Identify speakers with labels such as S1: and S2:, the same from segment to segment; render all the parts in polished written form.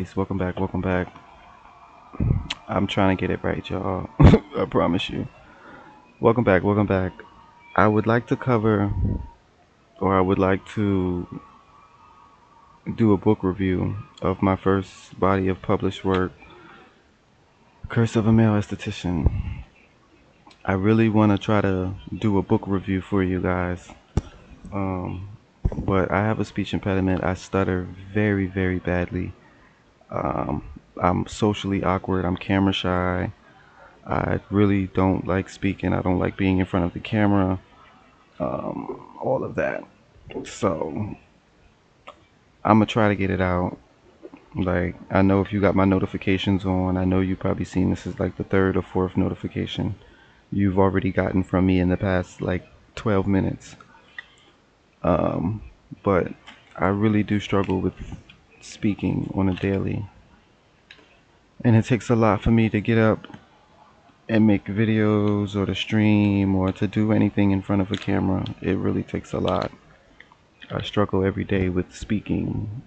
S1: Welcome back, welcome back. I'm trying to get it right, y'all. I promise you. Welcome back, welcome back. I would like to cover, or I would like to do a book review of my first body of published work, Curse of a Male Esthetician. I really want to try to do a book review for you guys, um, but I have a speech impediment. I stutter very, very badly. Um, I'm socially awkward. I'm camera shy. I really don't like speaking. I don't like being in front of the camera. All of that. So I'm gonna try to get it out. Like I know if you got my notifications on, I know you probably seen this is like the third or fourth notification you've already gotten from me in the past like 12 minutes. Um, but I really do struggle with speaking on a daily, and it takes a lot for me to get up and make videos or to stream or to do anything in front of a camera. It really takes a lot. I struggle every day with speaking.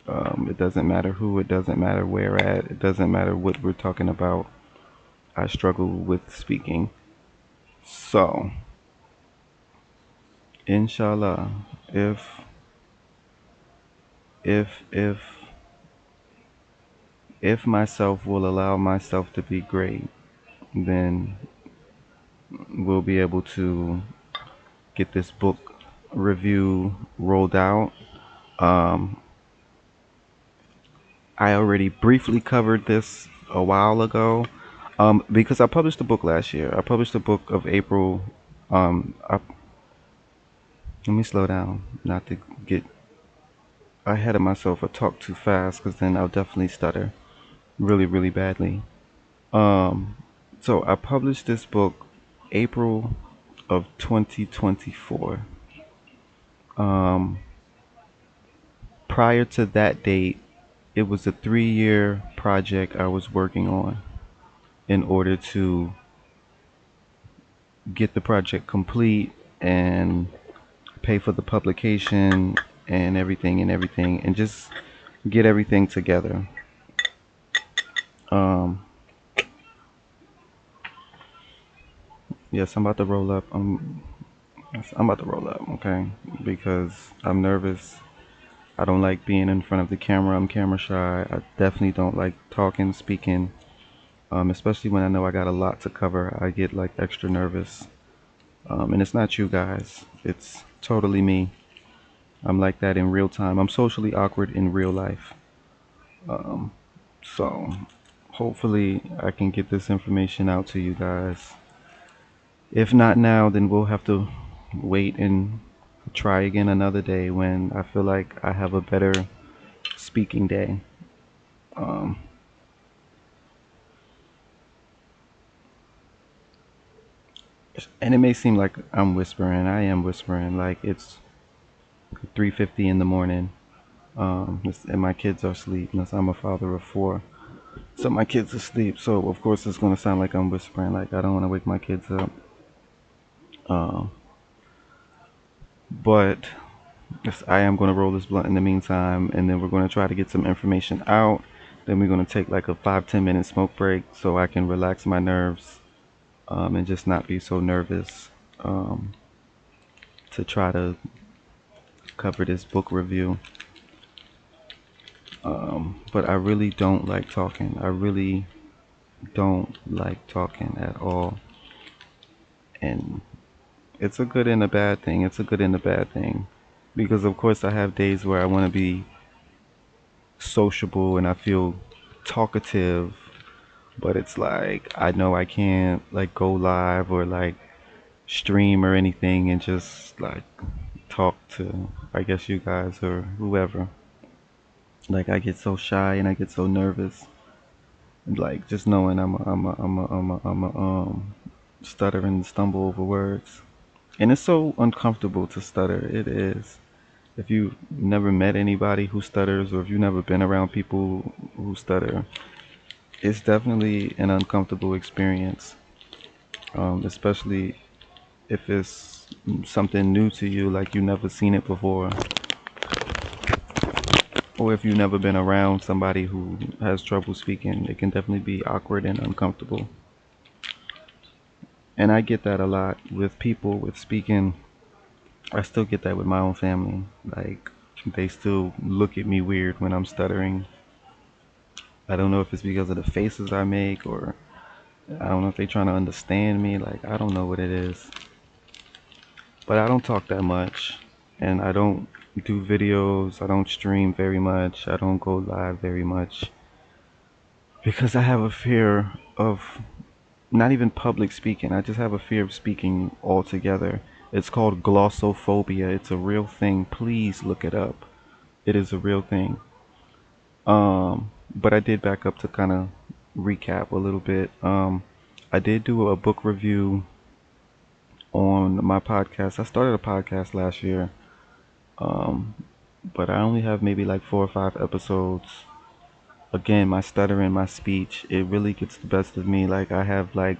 S1: It doesn't matter who, it doesn't matter where at, it doesn't matter what we're talking about. I struggle with speaking. So, inshallah, if if myself will allow myself to be great, then we'll be able to get this book review rolled out. Um, I already briefly covered this a while ago, because I published a book last year. I published a book of April. Let me slow down, not to get ahead of myself or talk too fast, because then I'll definitely stutter really, really badly. Um, so I published this book April of 2024. Um, Prior to that date, it was a 3-year project I was working on in order to get the project complete and pay for the publication and just get everything together. Um, yes, I'm about to roll up. I'm about to roll up, okay? Because I'm nervous. I don't like being in front of the camera. I'm camera shy. I definitely don't like talking, speaking, especially when I know I got a lot to cover. I get like extra nervous. And it's not you guys. It's totally me. I'm like that in real time. I'm socially awkward in real life. Um, so hopefully I can get this information out to you guys. If not now, then we'll have to wait and try again another day when I feel like I have a better speaking day. Um, and it may seem like I'm whispering. I am whispering. Like it's 3:50 in the morning. And my kids are asleep. And I'm a father of four. So my kids are asleep. So of course it's gonna sound like I'm whispering. Like I don't want to wake my kids up. Um, but yes, I am gonna roll this blunt in the meantime, and then we're gonna try to get some information out. Then we're gonna take like a 5-10 minute smoke break so I can relax my nerves, and just not be so nervous, um, to try to cover this book review. But I really don't like talking. I really don't like talking at all. And it's a good and a bad thing. It's a good and a bad thing. Because of course I have days where I want to be sociable and I feel talkative, but it's like I know I can't like go live or like stream or anything and just like talk to, I guess, you guys or whoever. Like I get so shy and I get so nervous. Like just knowing I'm a stutter and stumble over words. And it's so uncomfortable to stutter. It is. If you've never met anybody who stutters or if you've never been around people who stutter, it's definitely an uncomfortable experience. Especially if it's something new to you, like you never seen it before. or if you've never been around somebody who has trouble speaking, it can definitely be awkward and uncomfortable. And I get that a lot with people with speaking. I still get that with my own family. Like, they still look at me weird when I'm stuttering. I don't know if it's because of the faces I make, or I don't know if they're trying to understand me. Like, I don't know what it is. But I don't talk that much. And I don't do videos. I don't stream very much. I don't go live very much. Because I have a fear of not even public speaking. I just have a fear of speaking altogether. It's called glossophobia. It's a real thing. Please look it up. It is a real thing. But I did back up to kind of recap a little bit. I did do a book review on my podcast. I started a podcast last year, um, but I only have maybe like 4 or 5 episodes. Again, my stuttering, my speech, it really gets the best of me. Like, I have like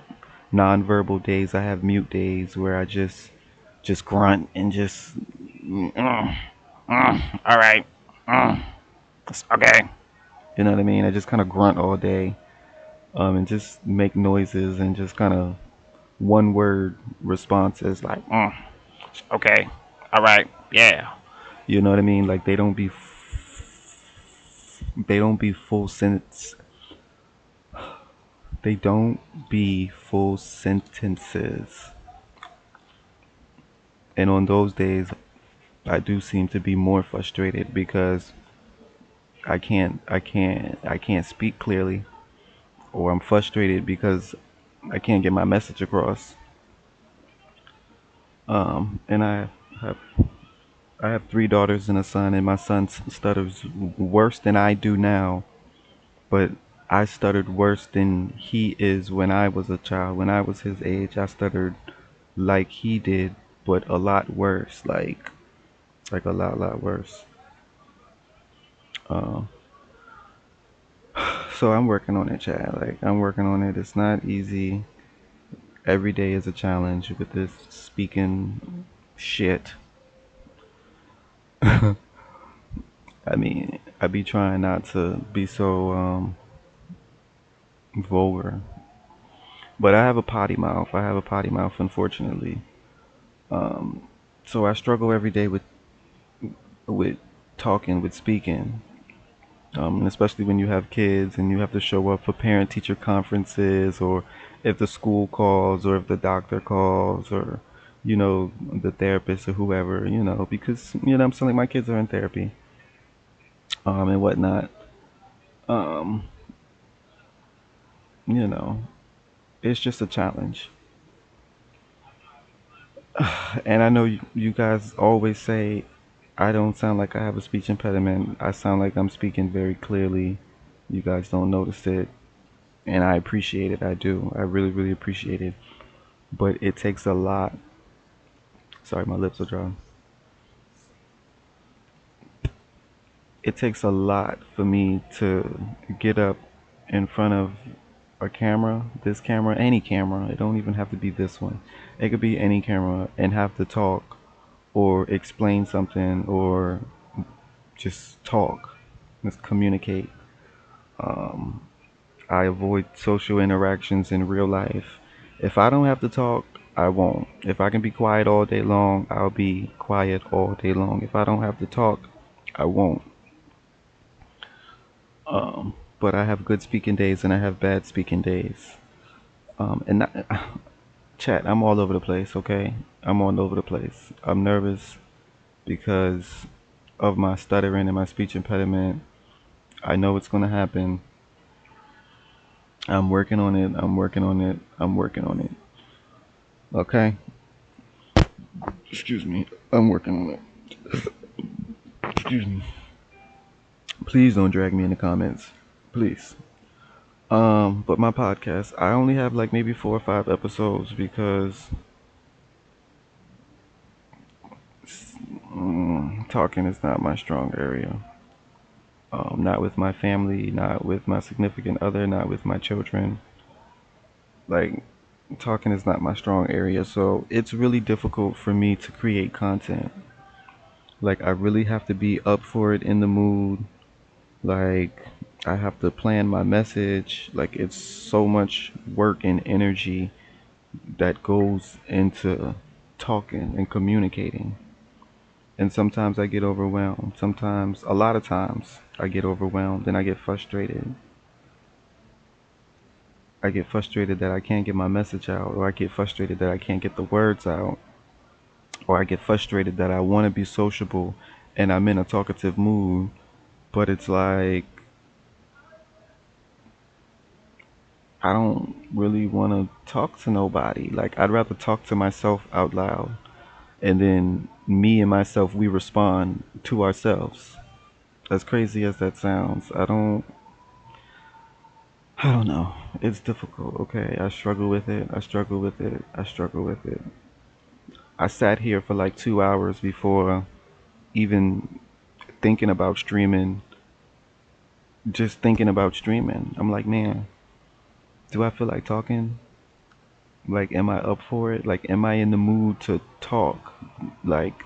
S1: non-verbal days. I have mute days where I just grunt and just all right, okay. You know what I mean? I just kind of grunt all day, and just make noises and just kind of one word responses like okay, all right, yeah. You know what I mean? Like, they don't be full sentence. They don't be full sentences. And on those days, I do seem to be more frustrated because I can't speak clearly, or I'm frustrated because I can't get my message across. And have I have 3 daughters and a son, and my son stutters worse than I do now, but I stuttered worse than he is when I was a child. When I was his age, I stuttered like he did, but a lot worse, like a lot worse. Uh, so I'm working on it, Chad. Like, I'm working on it. It's not easy. Every day is a challenge with this speaking shit. I mean, I be trying not to be so vulgar, but I have a potty mouth. I have a potty mouth, unfortunately. Um, so I struggle every day with talking, with speaking. And especially when you have kids and you have to show up for parent teacher conferences, or if the school calls, or if the doctor calls, or the therapist or whoever, because I'm saying, like, my kids are in therapy, and whatnot. um you know it's just a challenge. And I know you guys always say I don't sound like I have a speech impediment. I sound like I'm speaking very clearly. You guys don't notice it, and I appreciate it. I do. I really, really appreciate it. But it takes a lot. Sorry, my lips are dry. It takes a lot for me to get up in front of a camera, this camera, any camera. It don't even have to be this one. It could be any camera, and have to talk or explain something, or just talk. Just communicate. Um, I avoid social interactions in real life. If I don't have to talk, I won't. If I can be quiet all day long, I'll be quiet all day long. If I don't have to talk, I won't. But I have good speaking days and I have bad speaking days. And not, chat, I'm all over the place, okay? I'm all over the place. I'm nervous because of my stuttering and my speech impediment. I know it's going to happen. I'm working on it. I'm working on it. I'm working on it. Okay? Excuse me. I'm working on it. Excuse me. Please don't drag me in the comments. Please. But my podcast, I only have like maybe 4 or 5 episodes because talking is not my strong area. Not with my family, not with my significant other, not with my children. Like, talking is not my strong area, so it's really difficult for me to create content. Like, I really have to be up for it, in the mood. Like, I have to plan my message. Like, it's so much work and energy that goes into talking and communicating. And sometimes I get overwhelmed. Sometimes, a lot of times, I get overwhelmed and I get frustrated. I get frustrated that I can't get my message out, or I get frustrated that I can't get the words out, or I get frustrated that I want to be sociable and I'm in a talkative mood, but it's like I don't really want to talk to nobody. Like, I'd rather talk to myself out loud, and then me and myself, we respond to ourselves. As crazy as that sounds, I don't know. It's difficult, okay? I struggle with it. I struggle with it. I struggle with it. I sat here for like 2 hours before even thinking about streaming, just thinking about streaming. I'm like, man, do I feel like talking? Like, am I up for it? Like, am I in the mood to talk? Like,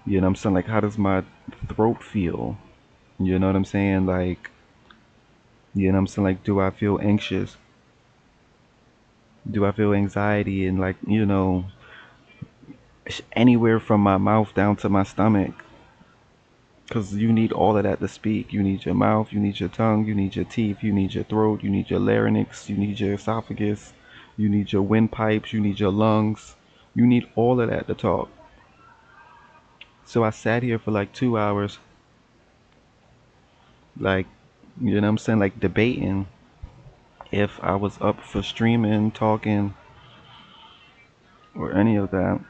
S1: you know what I'm saying? Like, how does my throat feel? You know what I'm saying? Like, you know what I'm saying? Like, do I feel anxious? Do I feel anxiety? And, like, anywhere from my mouth down to my stomach. Because you need all of that to speak. You need your mouth, you need your tongue, you need your teeth, you need your throat, you need your larynx, you need your esophagus, you need your windpipes, you need your lungs. You need all of that to talk. So I sat here for like 2 hours, like, you know what I'm saying, like debating if I was up for streaming, talking, or any of that,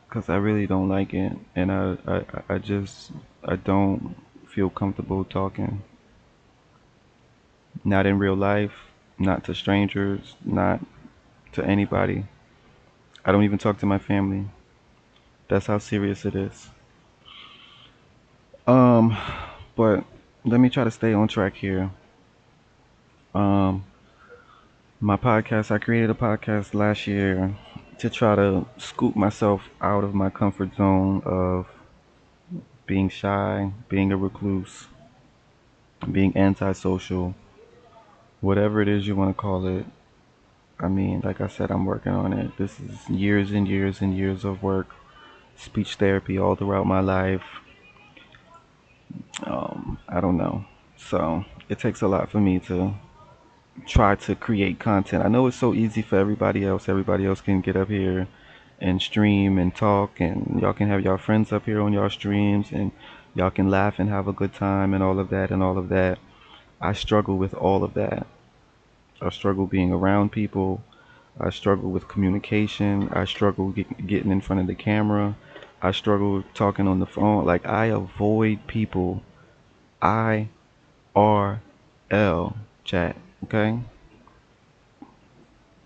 S1: because I really don't like it, and I just I don't feel comfortable talking. Not in real life, not to strangers, not to anybody. I don't even talk to my family. That's how serious it is. Um, but let me try to stay on track here. Um, my podcast, I created a podcast last year to try to scoop myself out of my comfort zone of being shy, being a recluse, being antisocial, whatever it is you want to call it. I mean, like I said, I'm working on it. This is years and years and years of work, speech therapy all throughout my life. I don't know. So it takes a lot for me to try to create content. I know it's so easy for everybody else. Everybody else can get up here and stream and talk, and y'all can have y'all friends up here on y'all streams, and y'all can laugh and have a good time and all of that and all of that. I struggle with all of that. I struggle being around people. I struggle with communication. I struggle getting in front of the camera. I struggle talking on the phone. Like, I avoid people. IRL chat. Okay?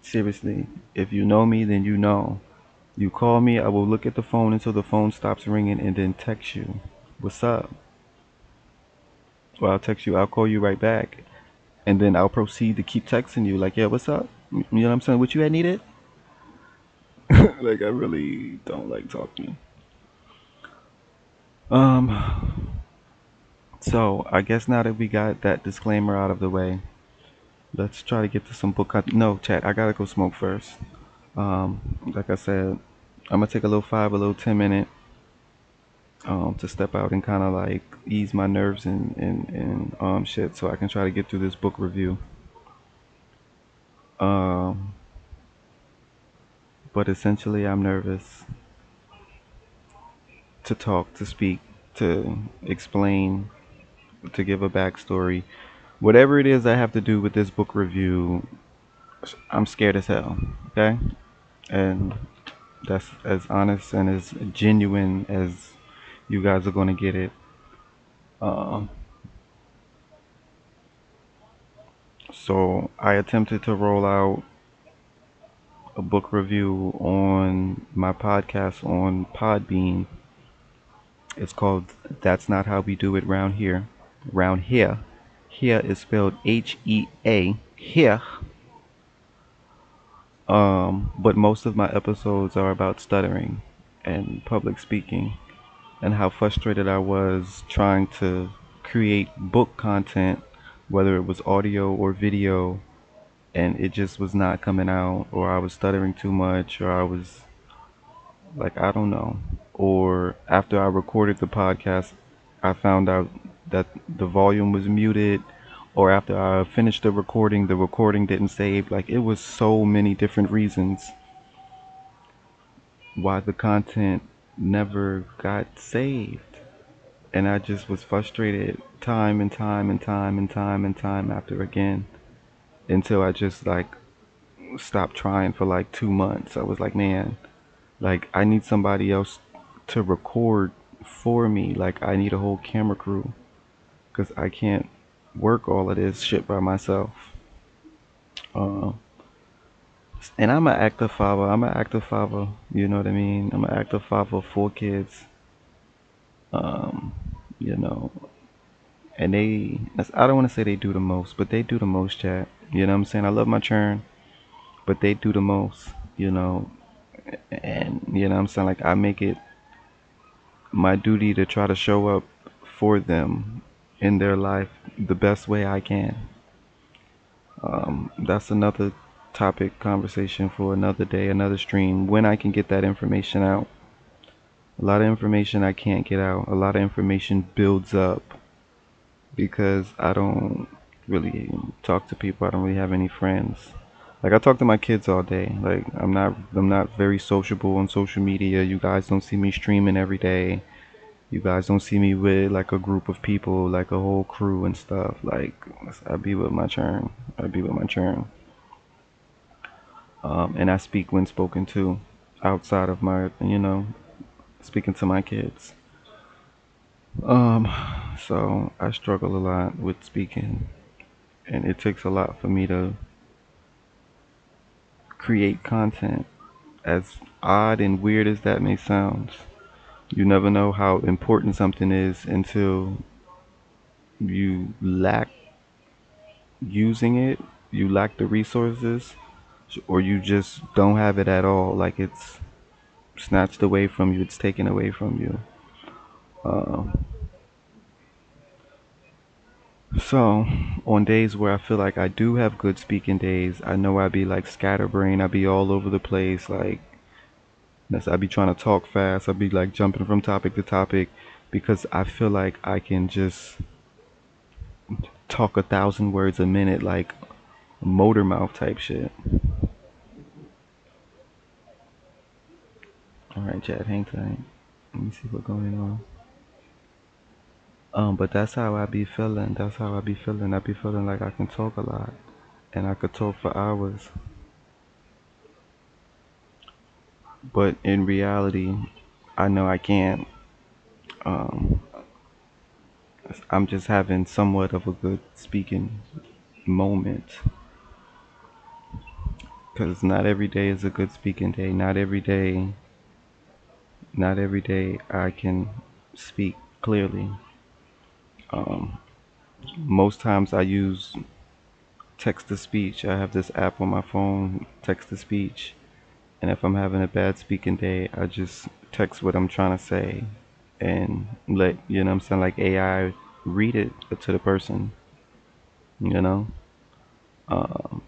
S1: Seriously. If you know me, then you know. You call me, I will look at the phone until the phone stops ringing and then text you. What's up? Or I'll text you, I'll call you right back. And then I'll proceed to keep texting you like, yeah, what's up? You know what I'm saying? What you had needed? Like, I really don't like talking. Um, so I guess now that we got that disclaimer out of the way, let's try to get to some book. No, chat. I gotta go smoke first. Like I said, I'm gonna take a little 10 minute to step out and kind of like ease my nerves and shit, so I can try to get through this book review. Um, but essentially, I'm nervous to talk, to speak, to explain, to give a backstory. Whatever it is I have to do with this book review, I'm scared as hell. Okay, and that's as honest and as genuine as you guys are gonna get it. Uh, so I attempted to roll out a book review on my podcast on Podbean. It's called That's Not How We Do It Round Here. Round here. Here is spelled HEA. Here. But most of my episodes are about stuttering and public speaking and how frustrated I was trying to create book content, whether it was audio or video, and it just was not coming out, or I was stuttering too much, or I was like, I don't know. Or after I recorded the podcast, I found out that the volume was muted, or after I finished the recording didn't save. Like, it was so many different reasons why the content never got saved. And I just was frustrated time and time and time and time and time after again until I just like stopped trying for like 2 months. I was like, man, like I need somebody else to record for me. Like I need a whole camera crew because I can't work all of this shit by myself. Uh, and I'm an active father. I'm an active father. You know what I mean? I'm an active father of 4 kids. Um, you know, and I don't want to say they do the most, but they do the most, chat. You know what I'm saying? I love my churn, but they do the most, you know, and you know what I'm saying? Like I make it my duty to try to show up for them in their life the best way I can. That's another topic conversation for another day, another stream, when I can get that information out. A lot of information I can't get out. A lot of information builds up because I don't really talk to people. I don't really have any friends. Like I talk to my kids all day. Like I'm not very sociable on social media. You guys don't see me streaming every day. You guys don't see me with like a group of people, like a whole crew and stuff. Like I be with my churn. I be with my churn. And I speak when spoken to, outside of my, speaking to my kids. Um, so I struggle a lot with speaking, and it takes a lot for me to create content. As odd and weird as that may sound, you never know how important something is until you lack using it, you lack the resources, or you just don't have it at all. Like it's snatched away from you, it's taken away from you. So, on days where I feel like I do have good speaking days, I know I be like scatterbrained, I be all over the place, like I be trying to talk fast, I be like jumping from topic to topic because I feel like I can just talk 1,000 words a minute, like motor mouth type shit. All right, Chad, hang tight. Let me see what's going on. But that's how I be feeling. That's how I be feeling. I be feeling like I can talk a lot, and I could talk for hours. But in reality, I know I can't. Um, I'm just having somewhat of a good speaking moment, because not every day is a good speaking day. Not every day I can speak clearly. Um, Most times I use text to speech. I have this app on my phone, text to speech. And if I'm having a bad speaking day, I just text what I'm trying to say and let, you know what I'm saying, like AI read it to the person, you know? Um,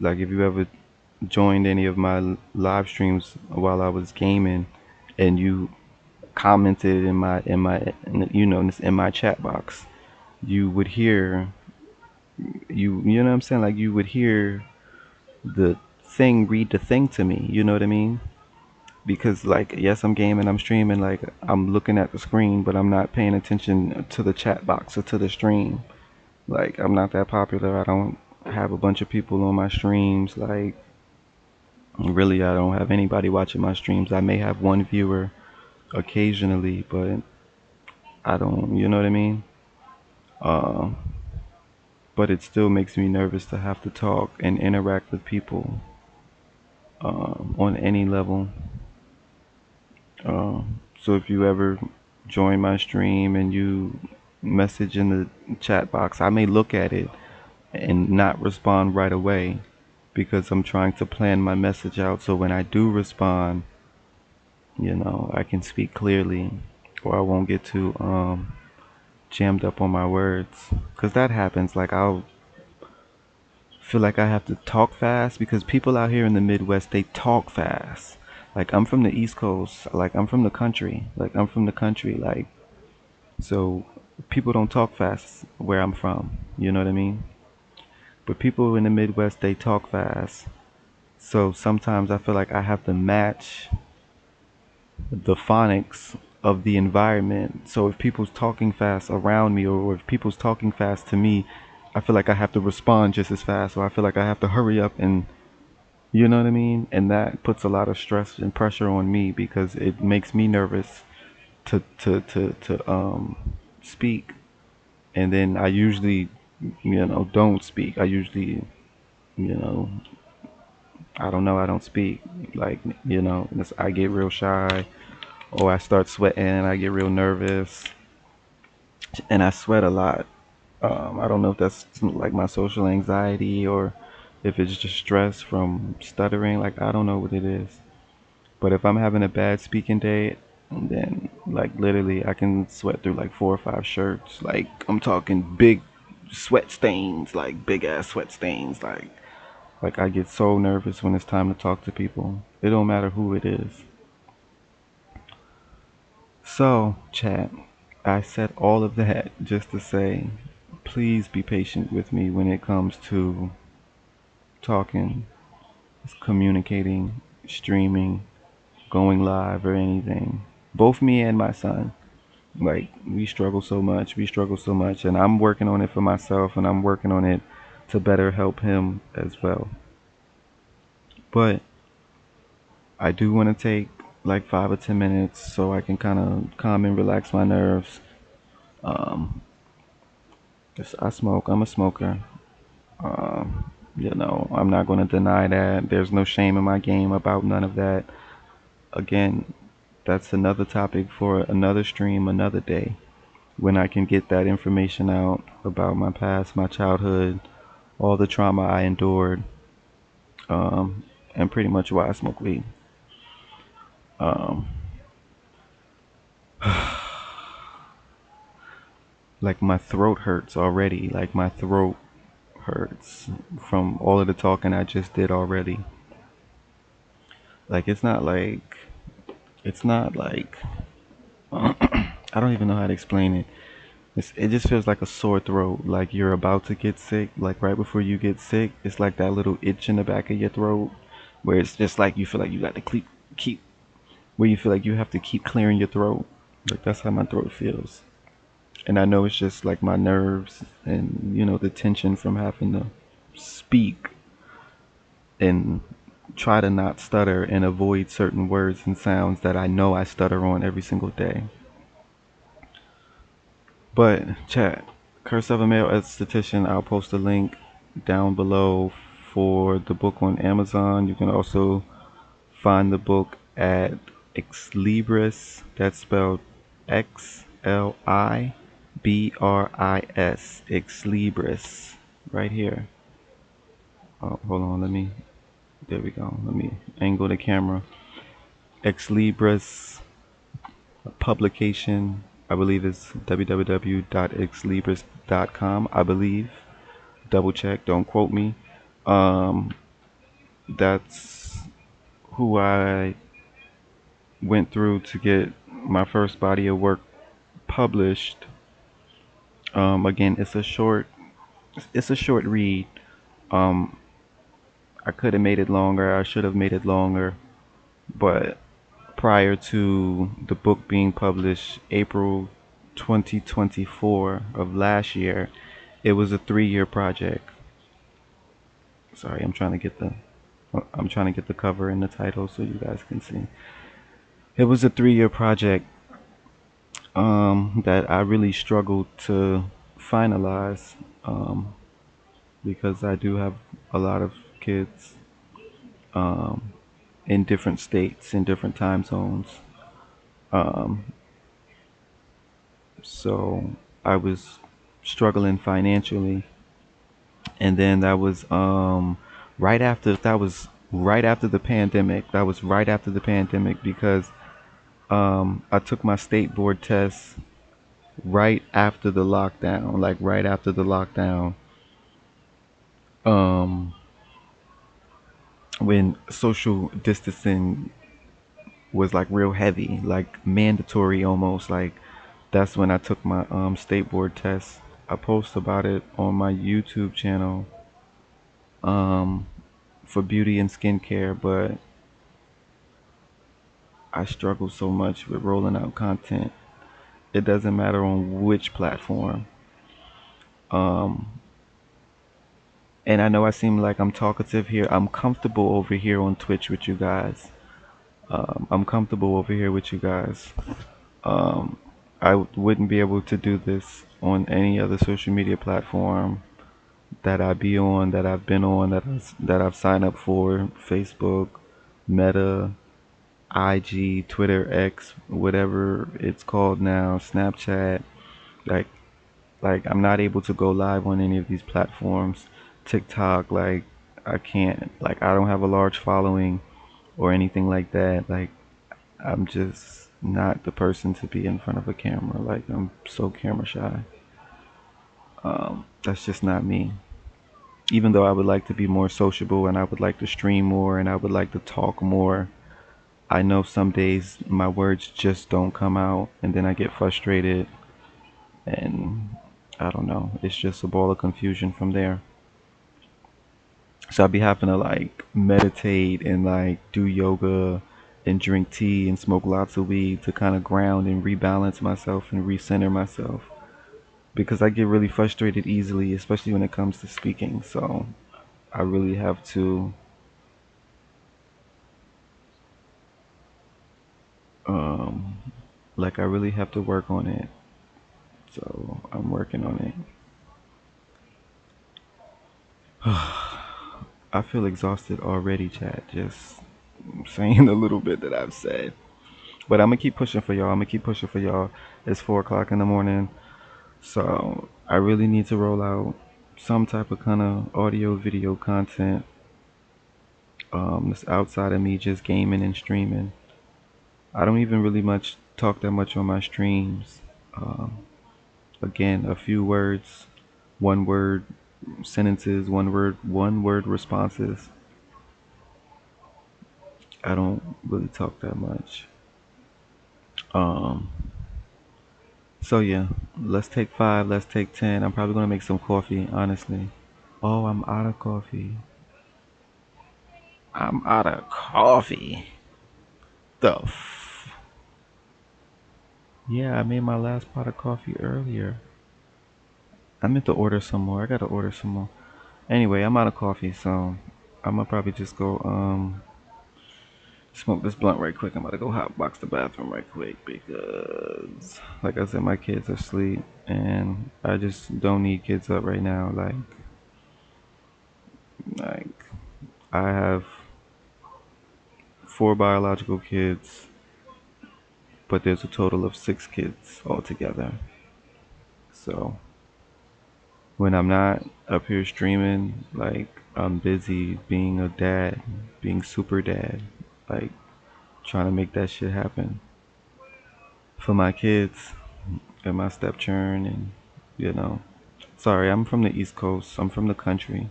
S1: like if you ever joined any of my live streams while I was gaming and you commented in my chat box, you would hear you know what I'm saying, like you would hear the thing read the thing to me, you know what I mean? Because like yes, I'm gaming, I'm streaming, like I'm looking at the screen, but I'm not paying attention to the chat box or to the stream. Like I'm not that popular. I don't have a bunch of people on my streams. Like really, I don't have anybody watching my streams. I may have one viewer occasionally, but I don't, you know what I mean? uh, but it still makes me nervous to have to talk and interact with people on any level. So if you ever join my stream and you message in the chat box, I may look at it and not respond right away because I'm trying to plan my message out so when I do respond, I can speak clearly or I won't get jammed up on my words. Because that happens. Like, I'll feel like I have to talk fast because people out here in the Midwest, they talk fast. Like, I'm from the East Coast. Like, I'm from the country. Like, I'm from the country. Like, so people don't talk fast where I'm from. You know what I mean? But people in the Midwest, they talk fast. So sometimes I feel like I have to match the phonics of the environment. So if people's talking fast around me, or if people's talking fast to me, I feel like I have to respond just as fast, or I feel like I have to hurry up and, you know what I mean? And that puts a lot of stress and pressure on me because it makes me nervous to speak. And then I usually, don't speak. I usually, you know, I don't know, I don't speak. Like, I get real shy, or I start sweating and I get real nervous, and I sweat a lot. I don't know if that's like my social anxiety, or if it's just stress from stuttering. Like, I don't know what it is. But if I'm having a bad speaking day, then like literally I can sweat through like 4 or 5 shirts. Like, I'm talking big sweat stains, like big ass sweat stains. Like I get so nervous when it's time to talk to people. It don't matter who it is. So, chat, I said all of that just to say, please be patient with me when it comes to talking, communicating, streaming, going live, or anything. Both me and my son. Like, we struggle so much. We struggle so much. And I'm working on it for myself, and I'm working on it to better help him as well. But I do want to take like 5 or 10 minutes so I can kind of calm and relax my nerves. Um, 'Cause I smoke. I'm a smoker. I'm not going to deny that. There's no shame in my game about none of that. Again, that's another topic for another stream, another day, when I can get that information out about my past, my childhood, all the trauma I endured, um, and pretty much why I smoke weed. Um, like, my throat hurts already. Like, my throat hurts from all of the talking I just did already. Like, it's not like I don't even know how to explain it. It just feels like a sore throat, like you're about to get sick. Like, right before you get sick, it's like that little itch in the back of your throat, where it's just like you feel like you got to keep, where you feel like you have to keep clearing your throat. Like, that's how my throat feels. And I know it's just like my nerves and, the tension from having to speak and try to not stutter and avoid certain words and sounds that I know I stutter on every single day. But chat, Curse of a Male Esthetician, I'll post a link down below for the book on Amazon. You can also find the book at Exlibris. That's spelled Xlibris. Exlibris. Right here. Oh, hold on. There we go. Let me angle the camera. Exlibris publication. I believe it's www.exlibris.com. I believe. Double check. Don't quote me. Um, that's who I went through to get my first body of work published. Again, it's a short read. Um, I could have made it longer. I should have made it longer. But prior to the book being published, April 2024 of last year, it was a 3-year project. Sorry, I'm trying to get the cover and the title so you guys can see. It was a 3-year project that I really struggled to finalize, because I do have a lot of kids um, in different states, in different time zones. Um, so I was struggling financially, and then that was right after the pandemic. That was right after the pandemic because I took my state board test right after the lockdown, like right after the lockdown, um, when social distancing was like real heavy, like mandatory almost. Like that's when I took my state board test. I post about it on my YouTube channel um, for beauty and skincare, but I struggle so much with rolling out content. It doesn't matter on which platform. Um, and I know I seem like I'm talkative here. I'm comfortable over here on Twitch with you guys. I'm comfortable over here with you guys. Um, I wouldn't be able to do this on any other social media platform that I be on, that I've been on, that I've signed up for. Facebook, Meta, IG, Twitter, X, whatever it's called now, Snapchat. Like, like I'm not able to go live on any of these platforms. TikTok, like I can't. Like I don't have a large following or anything like that. Like I'm just not the person to be in front of a camera. Like I'm so camera shy. That's just not me. Even though I would like to be more sociable and I would like to stream more and I would like to talk more, I know some days my words just don't come out and then I get frustrated and I don't know. It's just a ball of confusion from there. So I'd be having to like meditate and like do yoga and drink tea and smoke lots of weed to kind of ground and rebalance myself and recenter myself because I get really frustrated easily, especially when it comes to speaking. So I really have to, um, like, I really have to work on it. So I'm working on it. I feel exhausted already, chat. Just saying a little bit that I've said. But I'm gonna keep pushing for y'all. I'm gonna keep pushing for y'all. It's 4 o'clock in the morning. So I really need to roll out some type of kind of audio video content that's outside of me just gaming and streaming. I don't even really much talk that much on my streams. Um, Again, a few words, one word sentences, one word responses. I don't really talk that much. Um, so yeah, let's take 5, let's take 10. I'm probably gonna make some coffee, honestly. Oh, I'm out of coffee. I'm out of coffee. Yeah, I made my last pot of coffee earlier. I meant to order some more. I gotta order some more. Anyway, I'm out of coffee, so I'm gonna probably just go smoke this blunt right quick. I'm about to go hotbox the bathroom right quick because, like I said, my kids are asleep, and I just don't need kids up right now. Like I have 4 biological kids, but there's a total of 6 kids altogether. So when I'm not up here streaming, like I'm busy being a dad, being super dad, like trying to make that shit happen for my kids and my step churn and you know. Sorry, I'm from the East Coast. I'm from the country.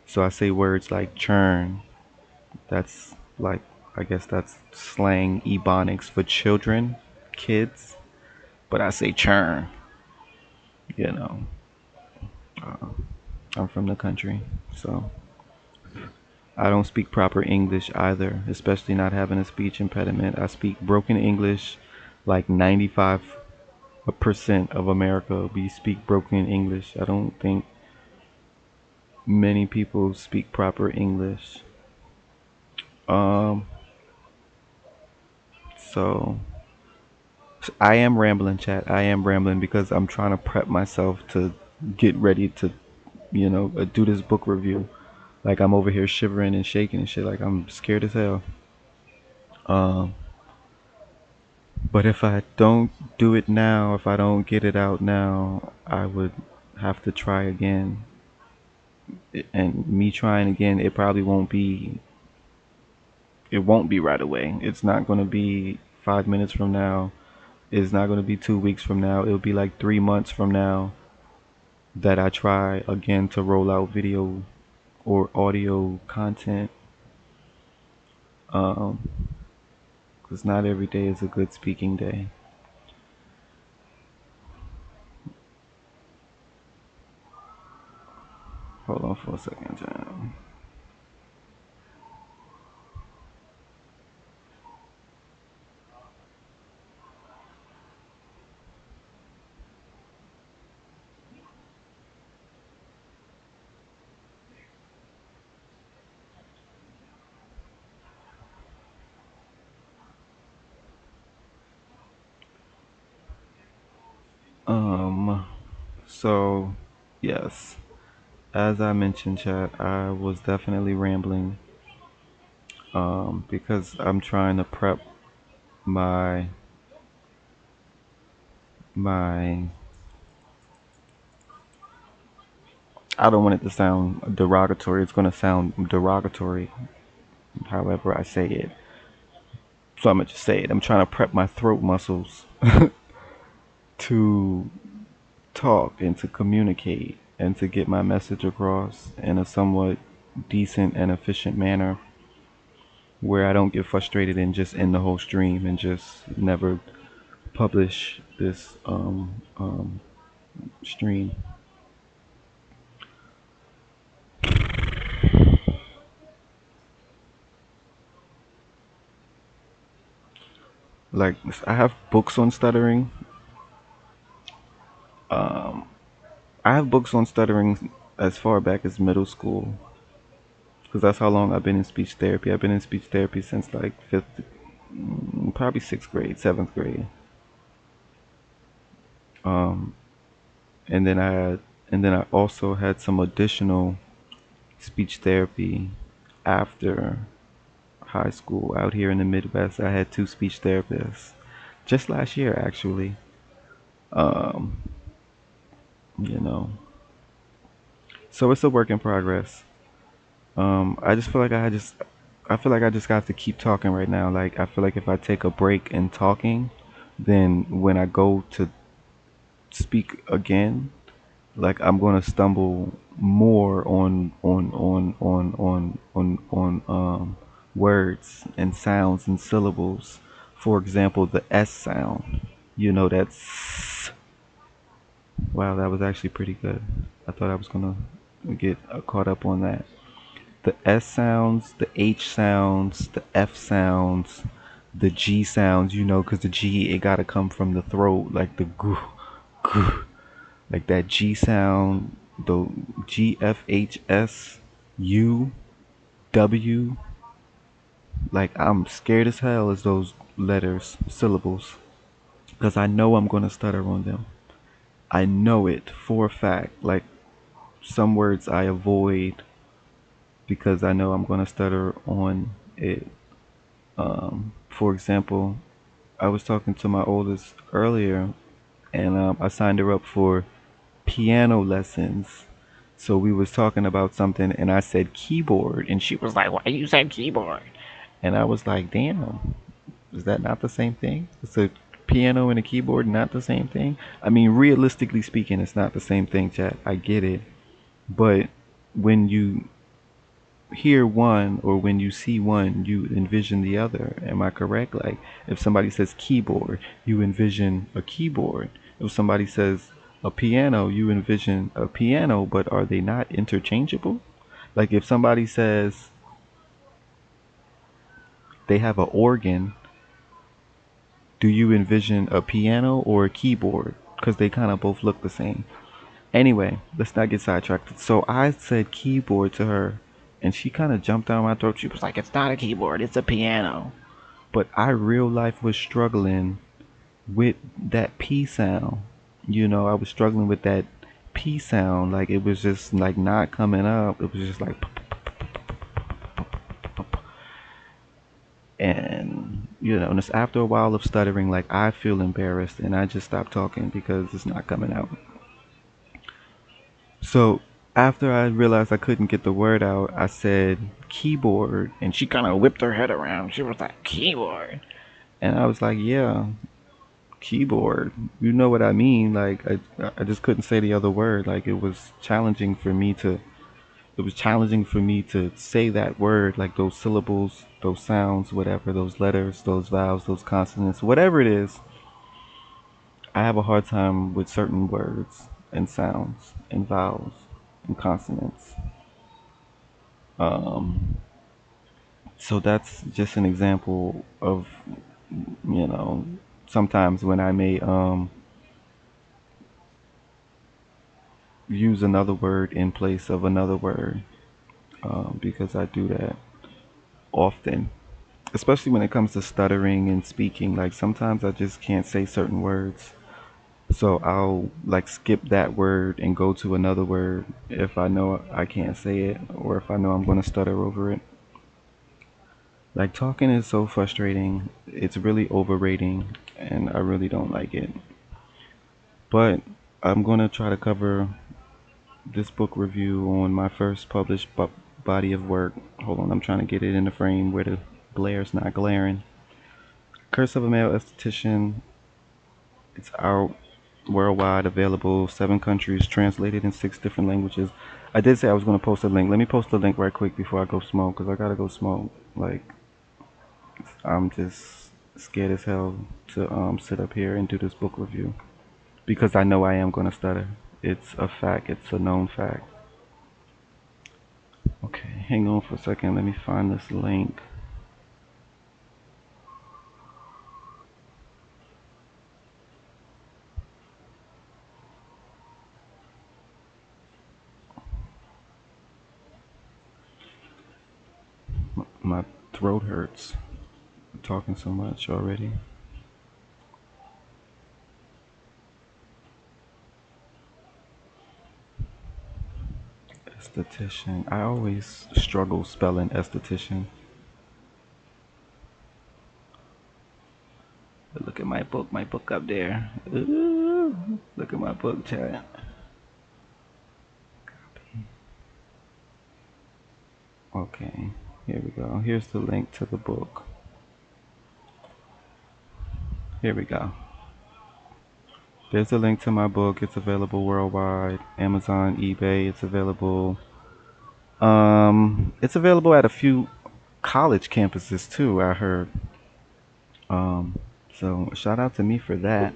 S1: So I say words like churn. That's like I guess that's slang ebonics for children, kids. But I say churn, you know. Uh, I'm from the country. So I don't speak proper English either, especially not having a speech impediment. I speak broken English like 95% of America. We speak broken English. I don't think many people speak proper English. Um, so I am rambling, chat. I am rambling because I'm trying to prep myself to get ready to, do this book review. Like I'm over here shivering and shaking and shit. Like I'm scared as hell. Um, but if I don't do it now, if I don't get it out now, I would have to try again. And me trying again, it probably won't be. It won't be right away. It's not going to be 5 minutes from now. It's not going to be 2 weeks from now. It'll be like 3 months from now that I try again to roll out video or audio content. Um, because not every day is a good speaking day. Hold on for a second, John. Um, so yes, as I mentioned, chat, I was definitely rambling. Because I'm trying to prep my my. I don't want it to sound derogatory. It's going to sound derogatory, however I say it. So I'm gonna just say it. I'm trying to prep my throat muscles to talk and to communicate and to get my message across in a somewhat decent and efficient manner where I don't get frustrated and just end the whole stream and just never publish this stream. Like I have books on stuttering. Um, I have books on stuttering as far back as middle school because that's how long I've been in speech therapy. I've been in speech therapy since like fifth, probably sixth grade, seventh grade. Um, and then I had, and then I also had some additional speech therapy after high school out here in the Midwest. I had two speech therapists just last year, actually. Um, you know, so it's a work in progress. I just feel like I feel like I just got to keep talking right now. Like I feel like if I take a break in talking, then when I go to speak again, like I'm gonna stumble more on words and sounds and syllables. For example, the S sound. You know that's wow. That was actually pretty good. I thought I was gonna get caught up on that. The S sounds, the H sounds, the F sounds, the G sounds, because the G, it gotta come from the throat, like the goo, goo, like that G sound, the G, F, H, S, U, W. Like, I'm scared as hell as those letters, syllables, because I know I'm gonna stutter on them. I know it for a fact. Like, some words I avoid because I know I'm gonna stutter on it. For example, I was talking to my oldest earlier, and I signed her up for piano lessons. So we was talking about something, and I said keyboard, and she was like, "Why you said keyboard?" And I was like, "Damn, is that not the same thing? Is a piano and a keyboard not the same thing?" I mean, realistically speaking, it's not the same thing, chat. I get it, but when you hear one or when you see one, you envision the other. Am I correct? Like if somebody says keyboard, you envision a keyboard. If somebody says a piano, you envision a piano, but are they not interchangeable? Like if somebody says they have an organ, do you envision a piano or a keyboard? Because they kind of both look the same. Anyway, let's not get sidetracked. So I said keyboard to her, and she kind of jumped down my throat. She was like, "It's not a keyboard, it's a piano." But I real life was struggling with that P sound. I was struggling with that P sound. Like it was just like not coming up. It was just like, and and it's after a while of stuttering, like I feel embarrassed and I just stop talking because it's not coming out. So after I realized I couldn't get the word out, I said keyboard, and she kind of whipped her head around. She was like, "Keyboard," and I was like, "Yeah, keyboard. You know what I mean? Like I just couldn't say the other word. Like it was challenging for me to say that word, like those syllables, those sounds, whatever, those letters, those vowels, those consonants, whatever it is. I have a hard time with certain words and sounds and vowels and consonants. Um, so that's just an example of, you know, sometimes when I may use another word in place of another word, because I do that often, especially when it comes to stuttering and speaking. Like sometimes I just can't say certain words. So I'll like skip that word and go to another word if I know I can't say it or if I know I'm going to stutter over it. Like talking is so frustrating. It's really overrating and I really don't like it. But I'm going to try to cover this book review on my first published body of work. Hold on, I'm trying to get it in the frame where the blare's not glaring. Curse of a Male Esthetician. It's out worldwide, available 7 countries, translated in 6 different languages. I did say I was going to post a link. Let me post a link right quick before I go smoke, because I gotta go smoke. Like I'm just scared as hell to sit up here and do this book review because I know I am going to stutter. It's a fact. It's a known fact. Okay, hang on for a second. Let me find this link. My throat hurts. I'm talking so much already. Esthetician. I always struggle spelling esthetician. But look at my book up there. Ooh, look at my book, chat. Okay, here we go. Here's the link to the book. Here we go. There's a link to my book. It's available worldwide. Amazon, eBay. It's available at a few college campuses too, I heard. Um, so shout out to me for that.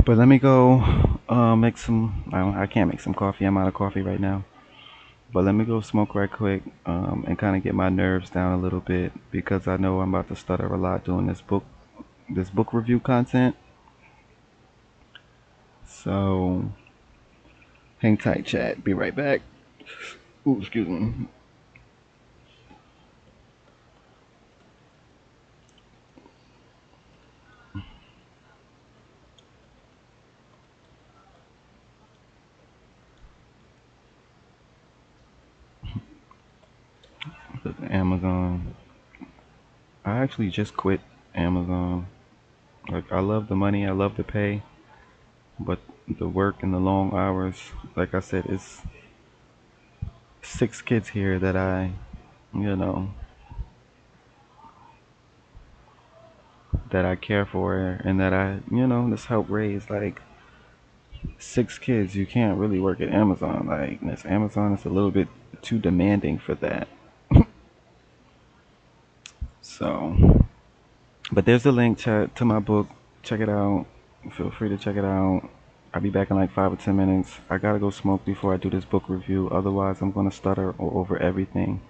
S1: But let me go make some. I can't make some coffee. I'm out of coffee right now. But let me go smoke right quick and kind of get my nerves down a little bit because I know I'm about to stutter a lot doing this book review content. So hang tight, chat. Be right back. Ooh, excuse me. Amazon. I actually just quit Amazon. Like I love the money, I love the pay, but the work and the long hours. Like I said, it's 6 kids here that you know, that I care for and that just help raise. Like 6 kids, you can't really work at Amazon. Like this Amazon is a little bit too demanding for that. So, but there's a link to my book. Check it out. Feel free to check it out. I'll be back in like 5 or 10 minutes. I gotta go smoke before I do this book review. Otherwise, I'm gonna stutter over everything.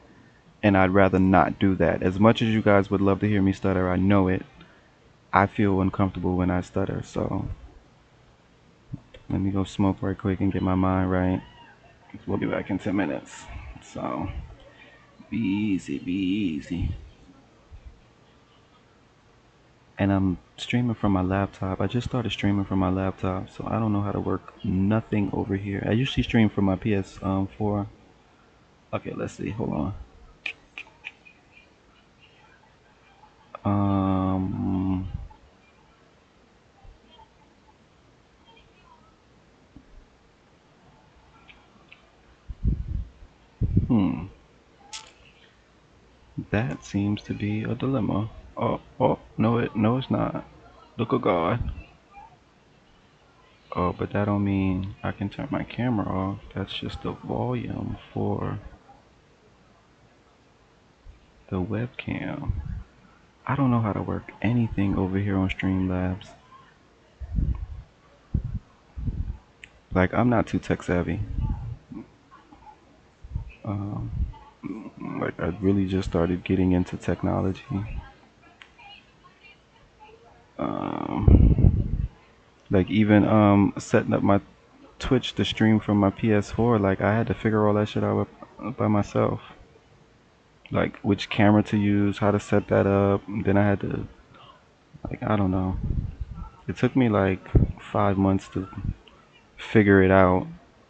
S1: And I'd rather not do that. As much as you guys would love to hear me stutter, I know it. I feel uncomfortable when I stutter. So let me go smoke right quick and get my mind right. We'll be back in 10 minutes. So be easy, be easy. And I'm streaming from my laptop. I just started streaming from my laptop, so I don't know how to work nothing over here. I usually stream from my PS4. Okay, let's see. Hold on. Um, hmm. That seems to be a dilemma. Oh, no, it's not. Look at God. Oh, but that don't mean I can turn my camera off. That's just the volume for the webcam. I don't know how to work anything over here on Streamlabs. Like, I'm not too tech savvy. Um, like, I really just started getting into technology. Like, even setting up my Twitch to stream from my PS4, like, I had to figure all that shit out by myself. Like, which camera to use, how to set that up. Then I had to, like, I don't know. It took me like 5 months to figure it out,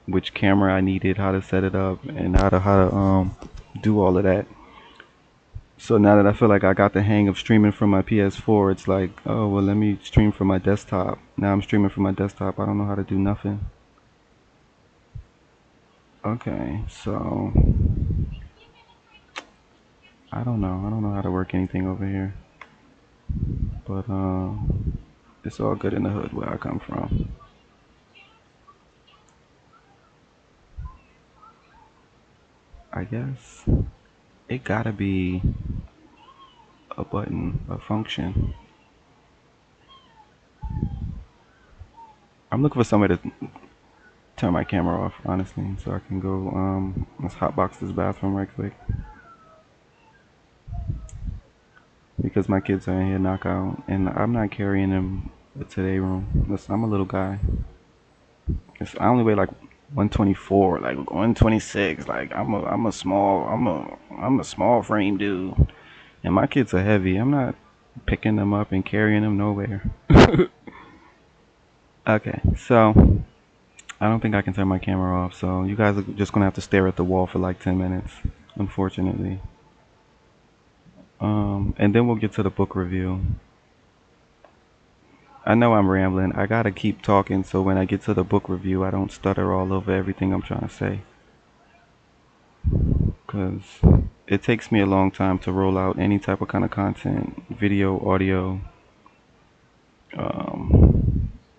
S1: which camera I needed, how to set it up, and how to do all of that. So now that I feel like I got the hang of streaming from my PS4, it's like, oh well, let me stream from my desktop. Now I'm streaming from my desktop. I don't know how to do nothing. Okay, so I don't know. I don't know how to work anything over here, but it's all good in the hood where I come from. I guess it gotta be a button, a function. I'm looking for somewhere to turn my camera off, honestly, so I can go, let's hotbox this bathroom right quick. Because my kids are in here knockout, and I'm not carrying them to their room. Listen, I'm a little guy. I only weigh like 124, like 126. Like I'm a small frame dude, and my kids are heavy. I'm not picking them up and carrying them nowhere. Okay, so I don't think I can turn my camera off, so you guys are just gonna have to stare at the wall for like 10 minutes, unfortunately. And then we'll get to the book review. I know I'm rambling. I gotta keep talking so when I get to the book review, I don't stutter all over everything I'm trying to say. Because it takes me a long time to roll out any type of kind of content, video, audio.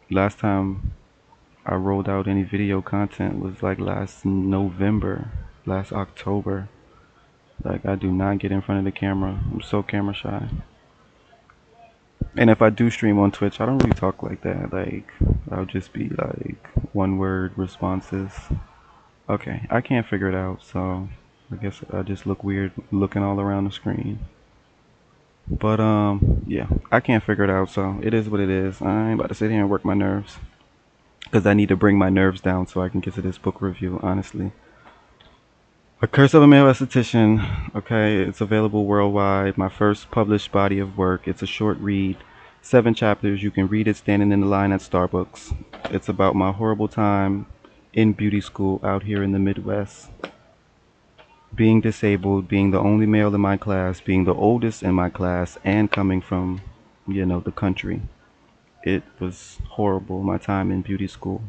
S1: Last time I rolled out any video content was like last November, last October. Like, I do not get in front of the camera. I'm so camera shy. And if I do stream on Twitch, I don't really talk like that. Like, I'll just be like one word responses. Okay, I can't figure it out, so I guess I just look weird looking all around the screen. But yeah, I can't figure it out, so it is what it is. I ain't about to sit here and work my nerves, because I need to bring my nerves down so I can get to this book review, honestly. A Curse of a Male Esthetician. Okay, it's available worldwide. My first published body of work. It's a short read, 7 chapters. You can read it standing in the line at Starbucks. It's about my horrible time in beauty school out here in the Midwest. Being disabled, being the only male in my class, being the oldest in my class, and coming from, the country. It was horrible, my time in beauty school.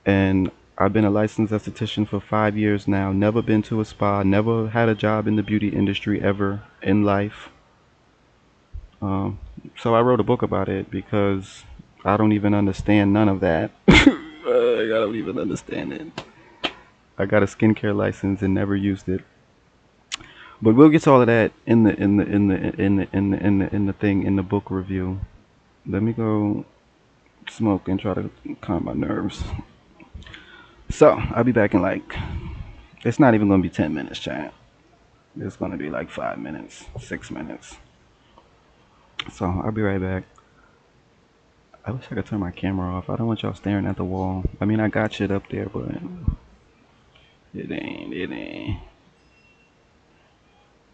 S1: And I've been a licensed esthetician for 5 years now. Never been to a spa. Never had a job in the beauty industry ever in life. Um, so I wrote a book about it because I don't even understand none of that. I don't even understand it. I got a skincare license and never used it. But we'll get to all of that in the thing in the book review. Let me go smoke and try to calm my nerves. So I'll be back in like, it's not even gonna be 10 minutes, chat. It's gonna be like 5 minutes, 6 minutes. So I'll be right back. I wish I could turn my camera off. I don't want y'all staring at the wall. I mean, I got shit up there, but it ain't.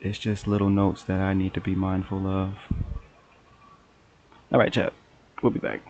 S1: It's just little notes that I need to be mindful of. All right, chat. We'll be back.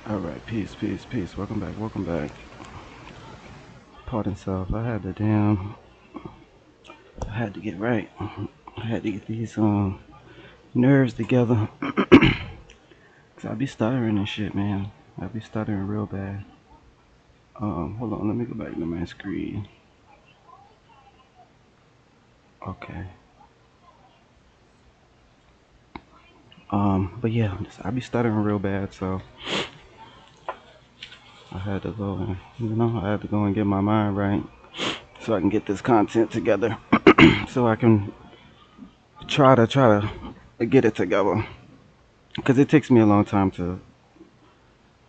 S1: All right, peace, peace, peace. Welcome back, welcome back. Pardon self. I had to get right. I had to get these nerves together. Cause I be stuttering and shit, man. I be stuttering real bad. Hold on, let me go back to my screen. Okay. But yeah, I be stuttering real bad, so I had to go and I had to go and get my mind right so I can get this content together. So I can try to get it together. Cause it takes me a long time to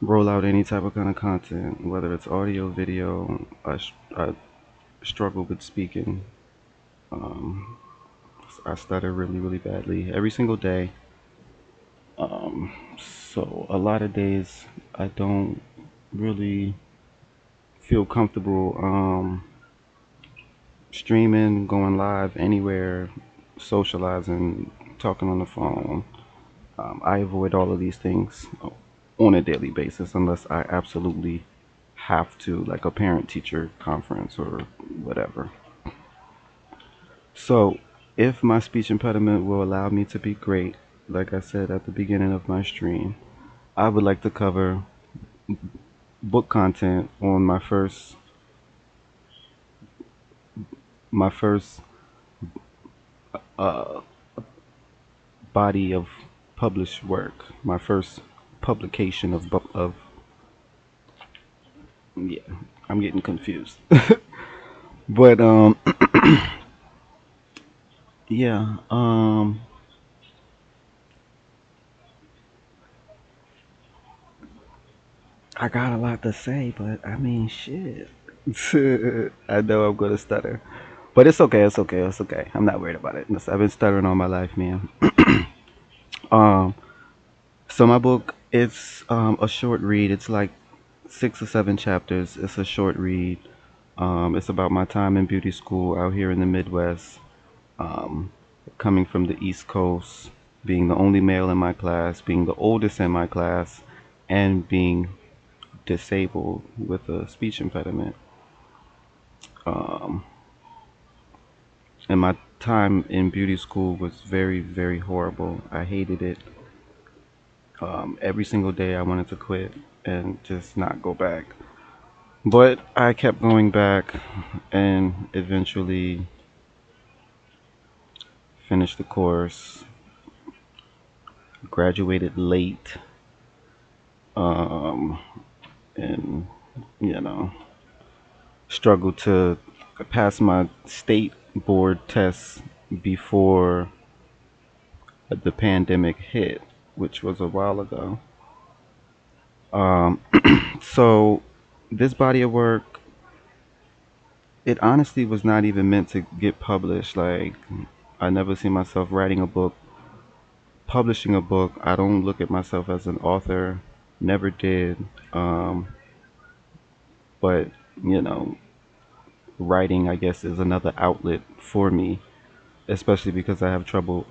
S1: roll out any type of kind of content, whether it's audio, video. I struggle with speaking. Um, I stutter really, really badly every single day. Um, so a lot of days I don't really feel comfortable streaming, going live anywhere, socializing, talking on the phone. I avoid all of these things on a daily basis unless I absolutely have to, like a parent teacher conference or whatever. So, if my speech impediment will allow me to be great, like I said at the beginning of my stream, I would like to cover book content on my first uh, body of published work, my first publication of yeah, I'm getting confused. But yeah, I got a lot to say, but I mean, shit. I know I'm gonna stutter, but it's okay. It's okay. It's okay. I'm not worried about it. Listen, I've been stuttering all my life, man. um, so my book, it's a short read. It's like 6 or 7 chapters. It's a short read. It's about my time in beauty school out here in the Midwest. Um, coming from the East Coast, being the only male in my class, being the oldest in my class, and being disabled with a speech impediment. Um, and my time in beauty school was very, very horrible. I hated it. Every single day I wanted to quit and just not go back. But I kept going back and eventually finished the course, graduated late, um, and, you know, struggled to pass my state board tests before the pandemic hit, which was a while ago. Um, so this body of work, it honestly was not even meant to get published. Like, I never see myself writing a book, publishing a book. I don't look at myself as an author, never did. Um, but, you know, writing, I guess, is another outlet for me, especially because I have trouble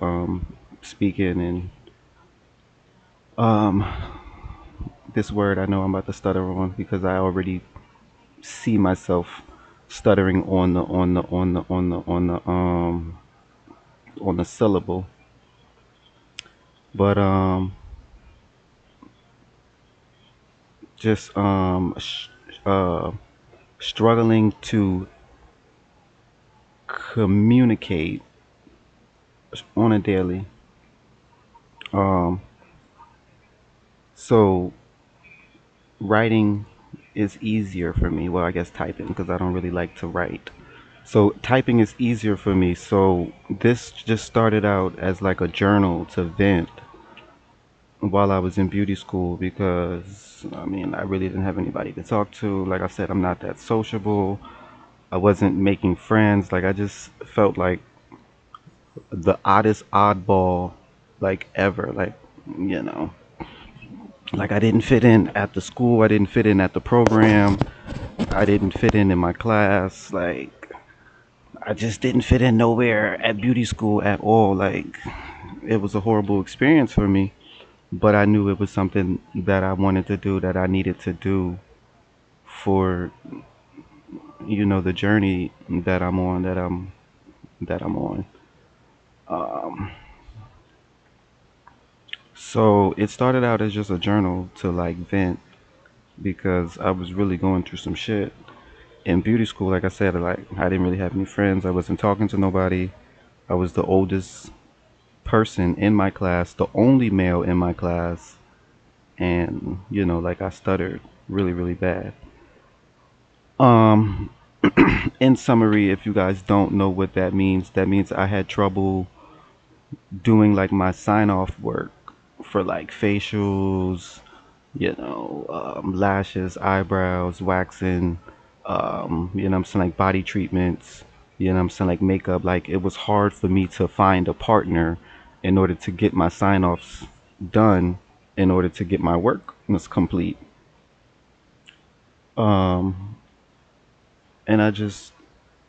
S1: speaking and um, this word I know I'm about to stutter on because I already see myself stuttering on the syllable, but just uh, struggling to communicate on a daily. Um, so writing is easier for me. Well, I guess typing because I don't really like to write. So typing is easier for me. So this just started out as like a journal to vent while I was in beauty school because I mean I really didn't have anybody to talk to. Like I said, I'm not that sociable. I wasn't making friends. Like I just felt like the oddest oddball like ever. Like, you know, like I didn't fit in at the school. I didn't fit in at the program. I didn't fit in my class. Like I just didn't fit in nowhere at beauty school at all. Like it was a horrible experience for me. but I knew it was something that I wanted to do, that I needed to do for, the journey that I'm on. Um, so it started out as just a journal to like vent because I was really going through some shit in beauty school. Like I said, like I didn't really have any friends. I wasn't talking to nobody. I was the oldest person in my class, the only male in my class, and like I stuttered really, really bad. Um, in summary, if you guys don't know what that means I had trouble doing like my sign off work for like facials, lashes, eyebrows, waxing, I'm saying, like body treatments, I'm saying, like makeup. Like it was hard for me to find a partner in order to get my sign offs done, in order to get my work was complete. Um, and I just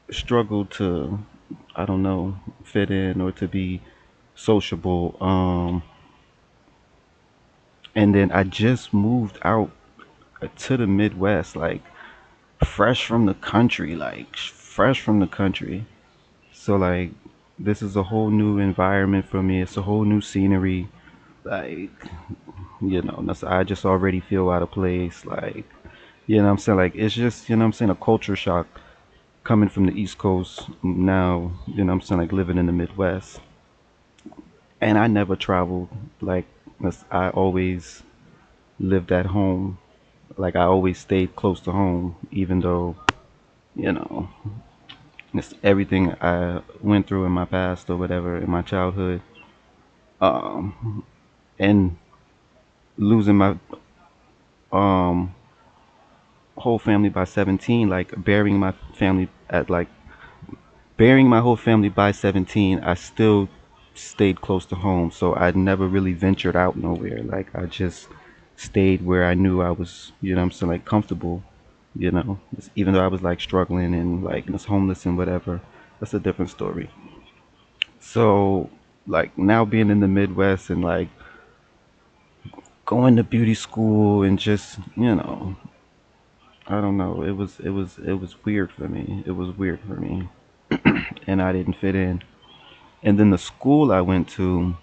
S1: struggled to, I don't know, fit in or to be sociable. And then I just moved out to the Midwest, like fresh from the country, like fresh from the country. So like this is a whole new environment for me. It's a whole new scenery. Like, I just already feel out of place. Like, I'm saying? Like it's just, I'm saying, a culture shock coming from the East Coast now, I'm saying, like living in the Midwest. And I never traveled. Like I always lived at home. Like I always stayed close to home, even though, you know, it's everything I went through in my past or whatever in my childhood, and losing my um whole family by 17, like burying my whole family by 17. I still stayed close to home, so I never really ventured out nowhere. Like I just stayed where I knew I was, I'm saying, like comfortable, even though I was like struggling and like was homeless and whatever. That's a different story. So like now being in the Midwest and like going to beauty school and just, I don't know, it was weird for me. It was weird for me and I didn't fit in. And then the school I went to,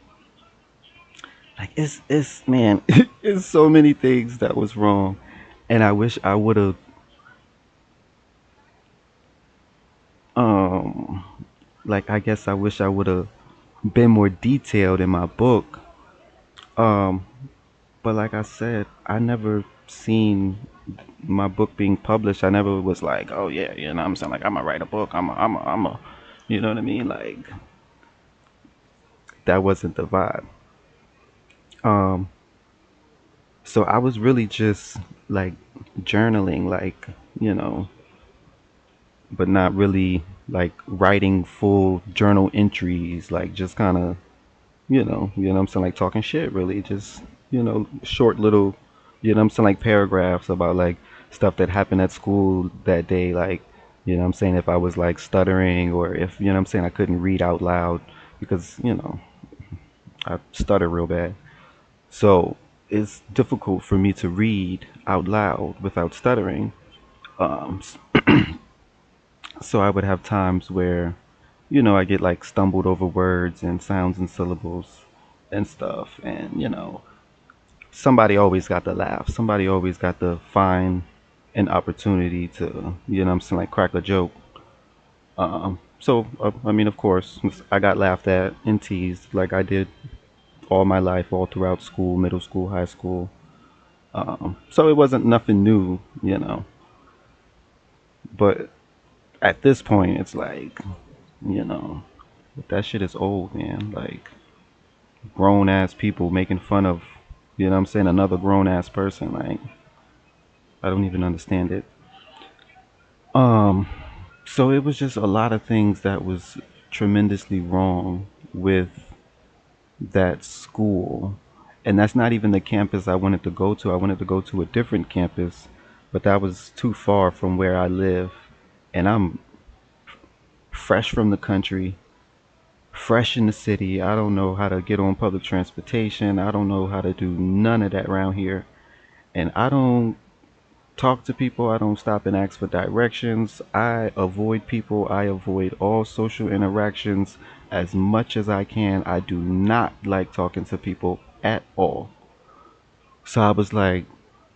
S1: like it's man, it's so many things that was wrong. And I wish I would have um like I guess I wish I would have been more detailed in my book. Um but like I said, I never seen my book being published. I never was like, oh yeah, I'm saying, like I'm gonna write a book. I'm a, you know what I mean? Like that wasn't the vibe. Um, so I was really just like journaling, like you know, but not really like writing full journal entries, like just kind of, what I'm saying, like talking shit, really, just short little, what I'm saying, like paragraphs about like stuff that happened at school that day, like what I'm saying, if I was like stuttering or if what I'm saying, I couldn't read out loud because I stutter real bad, so it's difficult for me to read out loud without stuttering. Um, so I would have times where I get like stumbled over words and sounds and syllables and stuff, and somebody always got to laugh. Somebody always got to find an opportunity to, what I'm saying, like crack a joke. So I mean, of course, I got laughed at and teased like I did all my life, all throughout school, middle school, high school. So it wasn't nothing new, But at this point, it's like, you know, that shit is old, man. Like grown ass people making fun of, what I'm saying, another grown ass person. Like I don't even understand it. Um, so it was just a lot of things that was tremendously wrong with that school. And that's not even the campus I wanted to go to. I wanted to go to a different campus, but that was too far from where I live. And I'm fresh from the country, fresh in the city. I don't know how to get on public transportation. I don't know how to do none of that around here. And I don't talk to people. I don't stop and ask for directions. I avoid people. I avoid all social interactions as much as I can. I do not like talking to people at all. So I was like,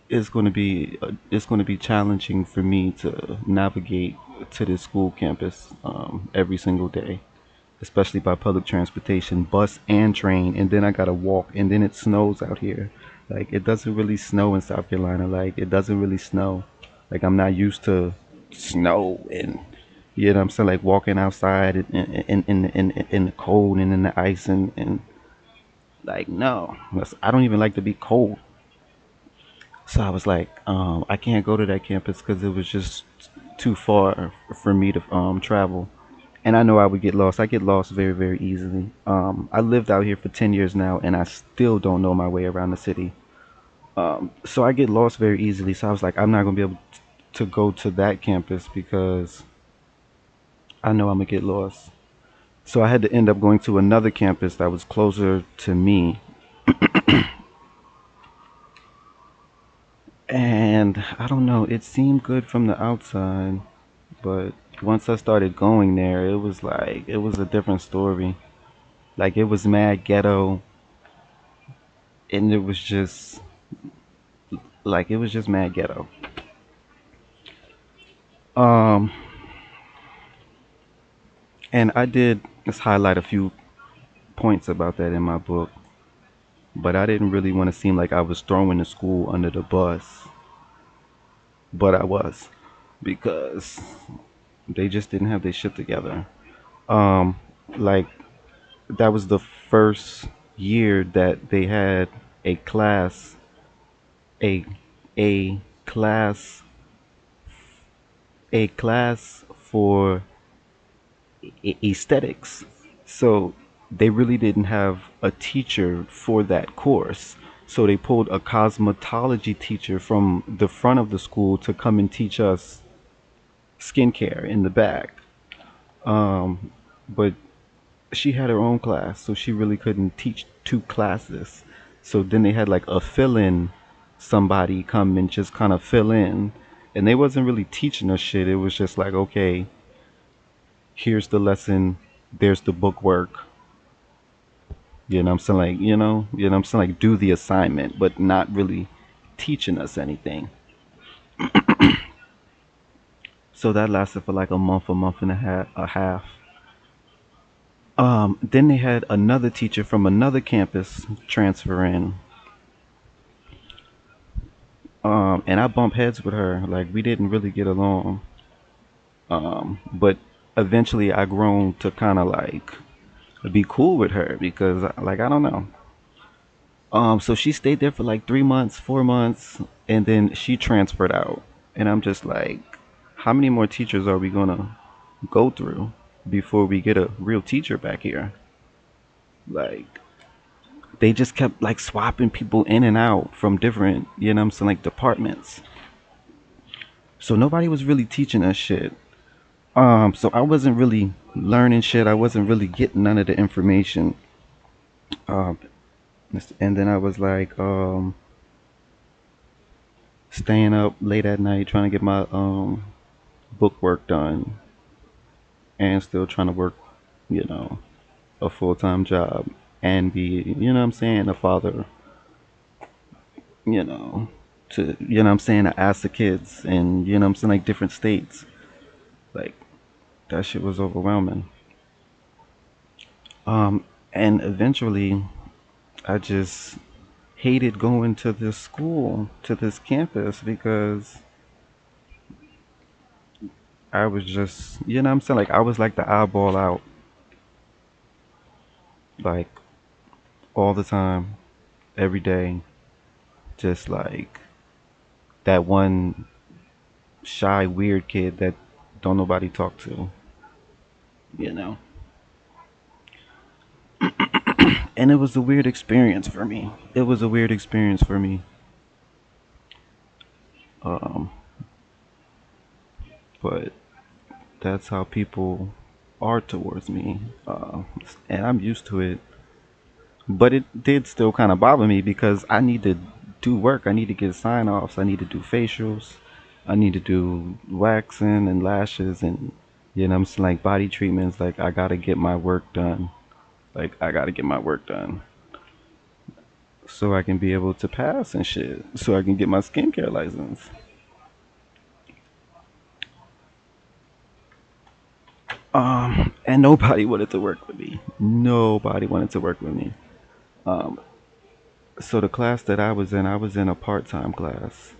S1: it's going to be challenging for me to navigate to this school campus every single day, especially by public transportation, bus and train, and then I gotta walk, and then it snows out here. Like it doesn't really snow in South Carolina. Like it doesn't really snow. Like I'm not used to snow and you know what I'm saying, like walking outside in the cold and in the ice and like no, I don't even like to be cold. So I was like, I can't go to that campus because it was just too far for me to travel. And I know I would get lost. I get lost very, very easily. I lived out here for 10 years now, and I still don't know my way around the city. So I get lost very easily. So I was like, I'm not gonna be able to go to that campus because I know I'm gonna get lost. So I had to end up going to another campus that was closer to me. And I don't know, it seemed good from the outside, but once I started going there, it was like it was a different story. Like it was mad ghetto, and it was just like it was just mad ghetto. Um, and I did just highlight a few points about that in my book, but I didn't really want to seem like I was throwing the school under the bus, but I was because they just didn't have their shit together. Um, like that was the first year that they had a class, a a class, a class for aesthetics. So they really didn't have a teacher for that course. So they pulled a cosmetology teacher from the front of the school to come and teach us skincare in the back. Um, but she had her own class, so she really couldn't teach two classes. So then they had like a fill in somebody come and just kind of fill in. And they wasn't really teaching us shit. It was just like, okay, here's the lesson, there's the book work. You know what I'm saying? Like, you know what I'm saying? Like do the assignment, but not really teaching us anything. So that lasted for like a month and a half. Then they had another teacher from another campus transfer in. And I bumped heads with her. Like we didn't really get along. But eventually I grown to kind of like be cool with her because like I don't know. So she stayed there for like 3 months, 4 months, and then she transferred out. And I'm just like, how many more teachers are we gonna go through before we get a real teacher back here? Like they just kept like swapping people in and out from different, you know what I'm saying, like departments. So nobody was really teaching us shit. So I wasn't really learning shit. I wasn't really getting none of the information. Um, and then I was like, staying up late at night trying to get my book work done and still trying to work, you know, a full time job and be, you know what I'm saying, a father, you know, to, you know what I'm saying, to ask the kids and, you know what I'm saying, like different states. Like that shit was overwhelming. Um, and eventually I just hated going to this school, to this campus because I was just, you know what I'm saying, like I was like the eyeball out, like all the time, every day, just like that one shy weird kid that don't nobody talk to, you know. And it was a weird experience for me. It was a weird experience for me. Um, but that's how people are towards me, and I'm used to it. But it did still kind of bother me because I need to do work. I need to get sign offs. I need to do facials. I need to do waxing and lashes and I'm saying, like body treatments. Like I gotta get my work done. Like I gotta get my work done so I can be able to pass and shit. So I can get my skincare license. And nobody wanted to work with me. Nobody wanted to work with me. Um, so the class that I was in a part-time class.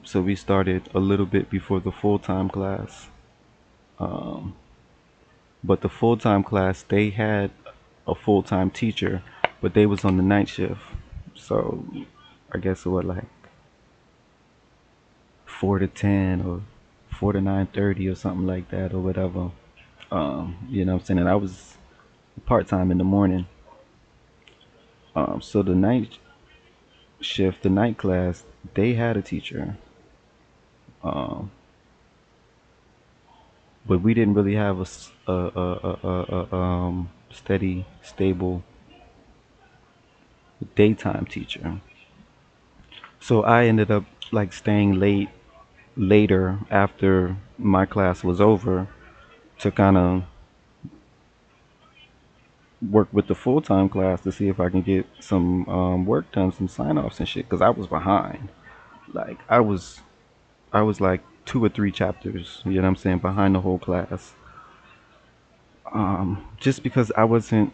S1: So we started a little bit before the full-time class. Um, but the full-time class, they had a full-time teacher, but they was on the night shift. So I guess it was like 4 to 10 or 4 to 9:30 or something like that or whatever. You know what I'm saying? And I was part-time in the morning. So the night shift, the night class, they had a teacher. Um, but we didn't really have a steady, stable daytime teacher. So I ended up like staying later after my class was over to kind of work with the full time class to see if I can get some work done, some sign offs and shit. Because I was behind. Like I was like 2 or 3 chapters. You know what I'm saying? Behind the whole class. Just because I wasn't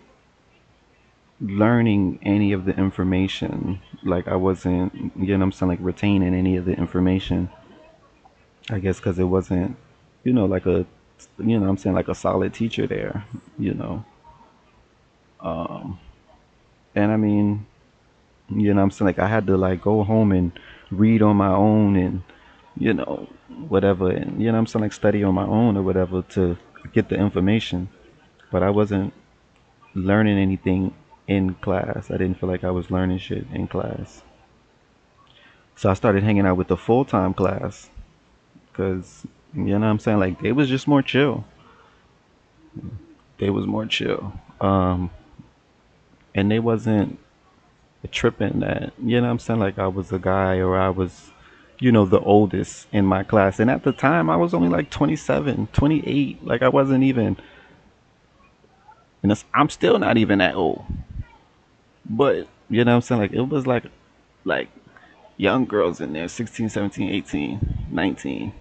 S1: learning any of the information. Like I wasn't, you know what I'm saying, like retaining any of the information. I guess because it wasn't, like what I'm saying, like a solid teacher there, you know. Um, and I mean, what I'm saying, like I had to like go home and read on my own and, whatever. And, what I'm saying, like study on my own or whatever to get the information. But I wasn't learning anything in class. I didn't feel like I was learning shit in class. So I started hanging out with the full time class because, you know what I'm saying? Like they was just more chill. They was more chill. And they wasn't tripping that, you know what I'm saying? Like I was a guy or I was, the oldest in my class. And at the time I was only like 27, 28. Like I wasn't even, I'm still not even that old. But, you know what I'm saying? Like it was like young girls in there, 16, 17, 18, 19.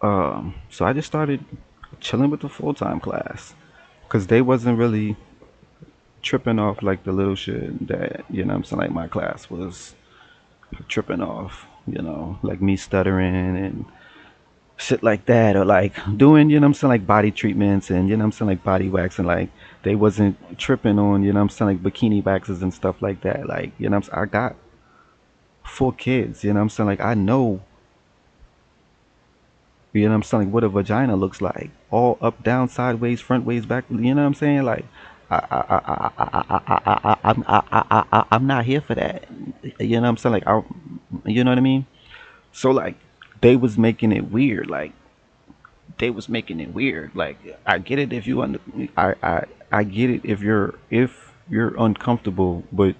S1: So I just started chilling with the full time class because they wasn't really tripping off like the little shit that I'm saying like my class was tripping off. Like me stuttering and shit like that, or like doing I'm saying like body treatments and I'm saying like body wax and like they wasn't tripping on I'm saying like bikini waxes and stuff like that. Like I'm saying I got 4 kids. I'm saying like I know. I'm saying? Like what a vagina looks like. All up, down, sideways, front ways, back. You know what I'm saying? Like I'm not here for that. You know what I'm saying? Like you know what I mean? So like they was making it weird. Like they was making it weird. Like I get it if you under I get it if you're uncomfortable, but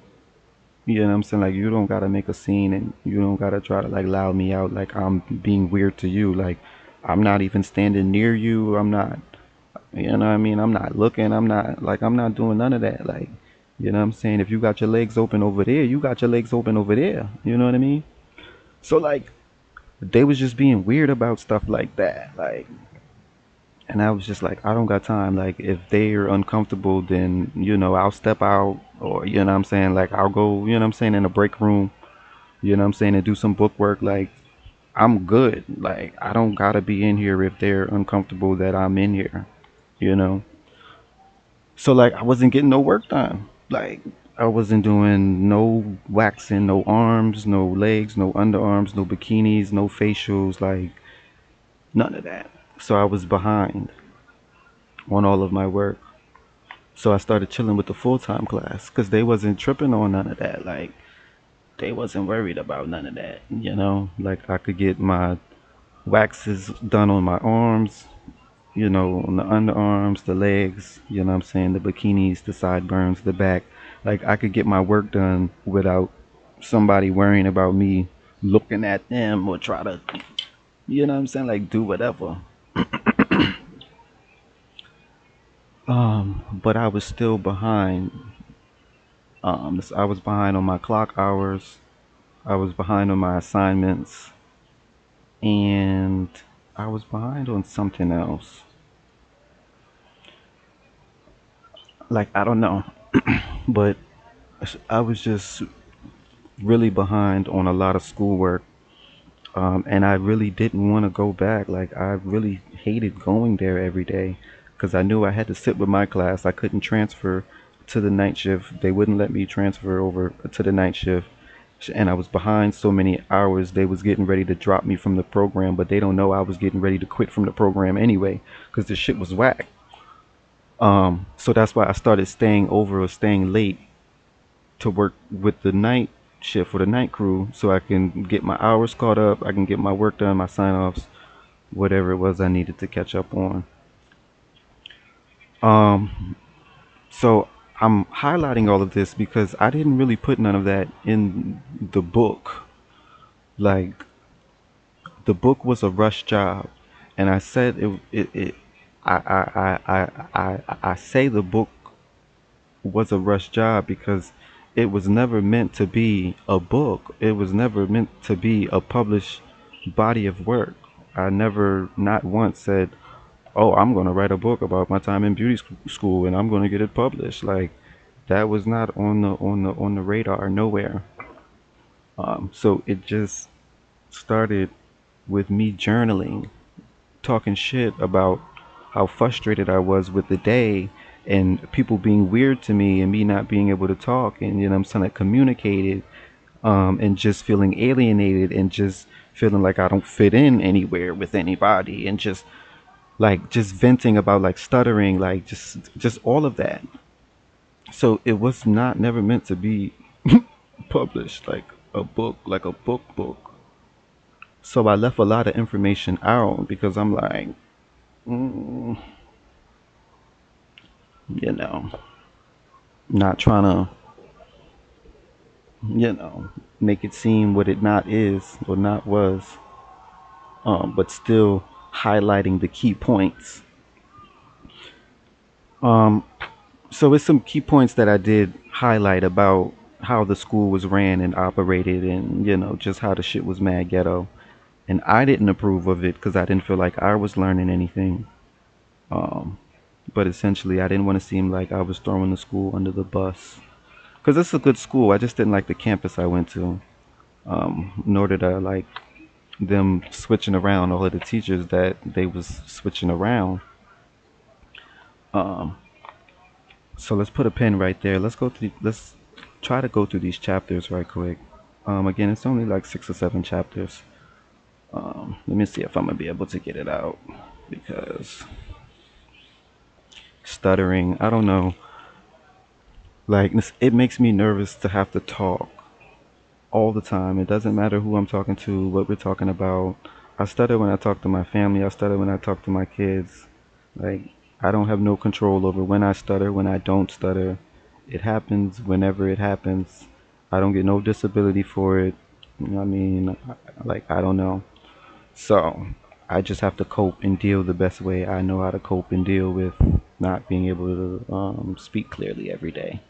S1: you know what I'm saying? Like you don't gotta make a scene and you don't gotta try to like loud me out like I'm being weird to you. Like I'm not even standing near you. I'm not, you know what I mean? I'm not looking. I'm not doing none of that. Like, you know what I'm saying? If you got your legs open over there, you got your legs open over there. You know what I mean? So like they was just being weird about stuff like that. Like, and I was just like, I don't got time. Like if they're uncomfortable, then I'll step out or you know what I'm saying? Like I'll go, you know what I'm saying, in a break room, you know what I'm saying, and do some book work. Like I'm good. Like I don't gotta be in here if they're uncomfortable that I'm in here, you know. So like I wasn't getting no work done. Like I wasn't doing no waxing, no arms, no legs, no underarms, no bikinis, no facials, like none of that. So I was behind on all of my work. So I started chilling with the full time class because they wasn't tripping on none of that. Like they wasn't worried about none of that. Like I could get my waxes done on my arms, on the underarms, the legs, you know what I'm saying, the bikinis, the sideburns, the back. Like I could get my work done without somebody worrying about me looking at them or try to, you know what I'm saying, like do whatever. But I was still behind. I was behind on my clock hours. I was behind on my assignments, and I was behind on something else. Like I don't know, but I was just really behind on a lot of schoolwork. And I really didn't want to go back. Like I really hated going there every day because I knew I had to sit with my class. I couldn't transfer to the night shift. They wouldn't let me transfer over to the night shift. And I was behind so many hours. They was getting ready to drop me from the program, but they don't know I was getting ready to quit from the program anyway because the shit was whack. So that's why I started staying over or staying late to work with the night shift for the night crew so I can get my hours caught up, I can get my work done, my sign offs, whatever it was I needed to catch up on. Um, so I'm highlighting all of this because I didn't really put none of that in the book. Like the book was a rush job, and I said it I say the book was a rush job because it was never meant to be a book. It was never meant to be a published body of work. I never, not once said, "Oh, I'm going to write a book about my time in beauty school and I'm going to get it published." Like that was not on the radar nowhere. So it just started with me journaling, talking shit about how frustrated I was with the day and people being weird to me and me not being able to talk and I'm saying like communicated and just feeling alienated and just feeling like I don't fit in anywhere with anybody and just like just venting about like stuttering like just all of that. So it was not never meant to be published like a book. So I left a lot of information out because I'm like, mm, you know, not trying to, you know, make it seem what it not is or not was, but still highlighting the key points. Um, so it's some key points that I did highlight about how the school was ran and operated and, just how the shit was mad ghetto. And I didn't approve of it because I didn't feel like I was learning anything. Um, but essentially, I didn't want to seem like I was throwing the school under the bus. Because it's a good school. I just didn't like the campus I went to. Nor did I like them switching around all of the teachers that they was switching around. Um, so let's put a pin right there. Let's try to go through these chapters right quick. Again, it's only like 6 or 7 chapters. Let me see if I'm gonna be able to get it out because stuttering, I don't know. Like it makes me nervous to have to talk all the time. It doesn't matter who I'm talking to, what we're talking about. I stutter when I talk to my family. I stutter when I talk to my kids. Like, I don't have no control over when I stutter, when I don't stutter. It happens whenever it happens. I don't get no disability for it. You know what I mean? Like, I don't know. So, I just have to cope and deal the best way I know how to cope and deal with not being able to speak clearly every day,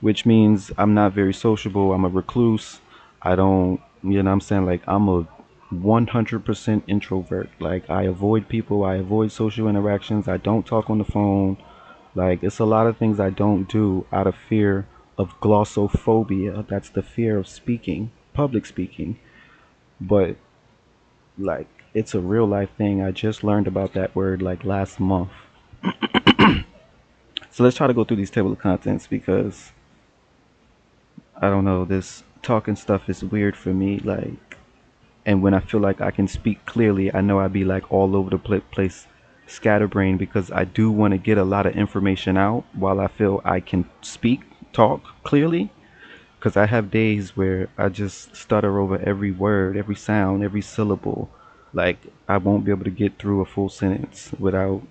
S1: which means I'm not very sociable. I'm a recluse. I don't, you know what I'm saying? Like, I'm a 100% introvert. Like, I avoid people, I avoid social interactions, I don't talk on the phone. Like, it's a lot of things I don't do out of fear of glossophobia. That's the fear of speaking, public speaking. But, like, it's a real life thing. I just learned about that word like last month. So let's try to go through these table of contents because I don't know, this talking stuff is weird for me. Like, and when I feel like I can speak clearly, I know I'd be like all over the place, scatterbrained because I do want to get a lot of information out while I feel I can talk clearly. Because I have days where I just stutter over every word, every sound, every syllable. Like, I won't be able to get through a full sentence without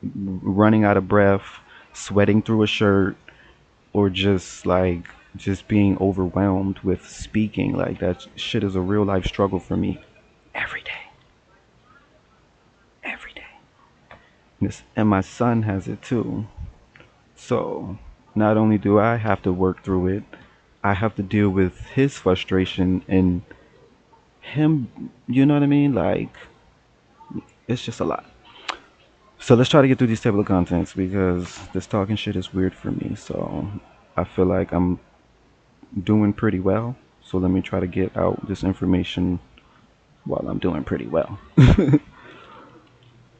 S1: running out of breath, sweating through a shirt, or just being overwhelmed with speaking. Like that shit is a real life struggle for me every day, every day. Yes, and my son has it too. So not only do I have to work through it, I have to deal with his frustration and him, you know what I mean? Like, it's just a lot. So let's try to get through these table of contents because this talking shit is weird for me. So I feel like I'm doing pretty well. So let me try to get out this information while I'm doing pretty well.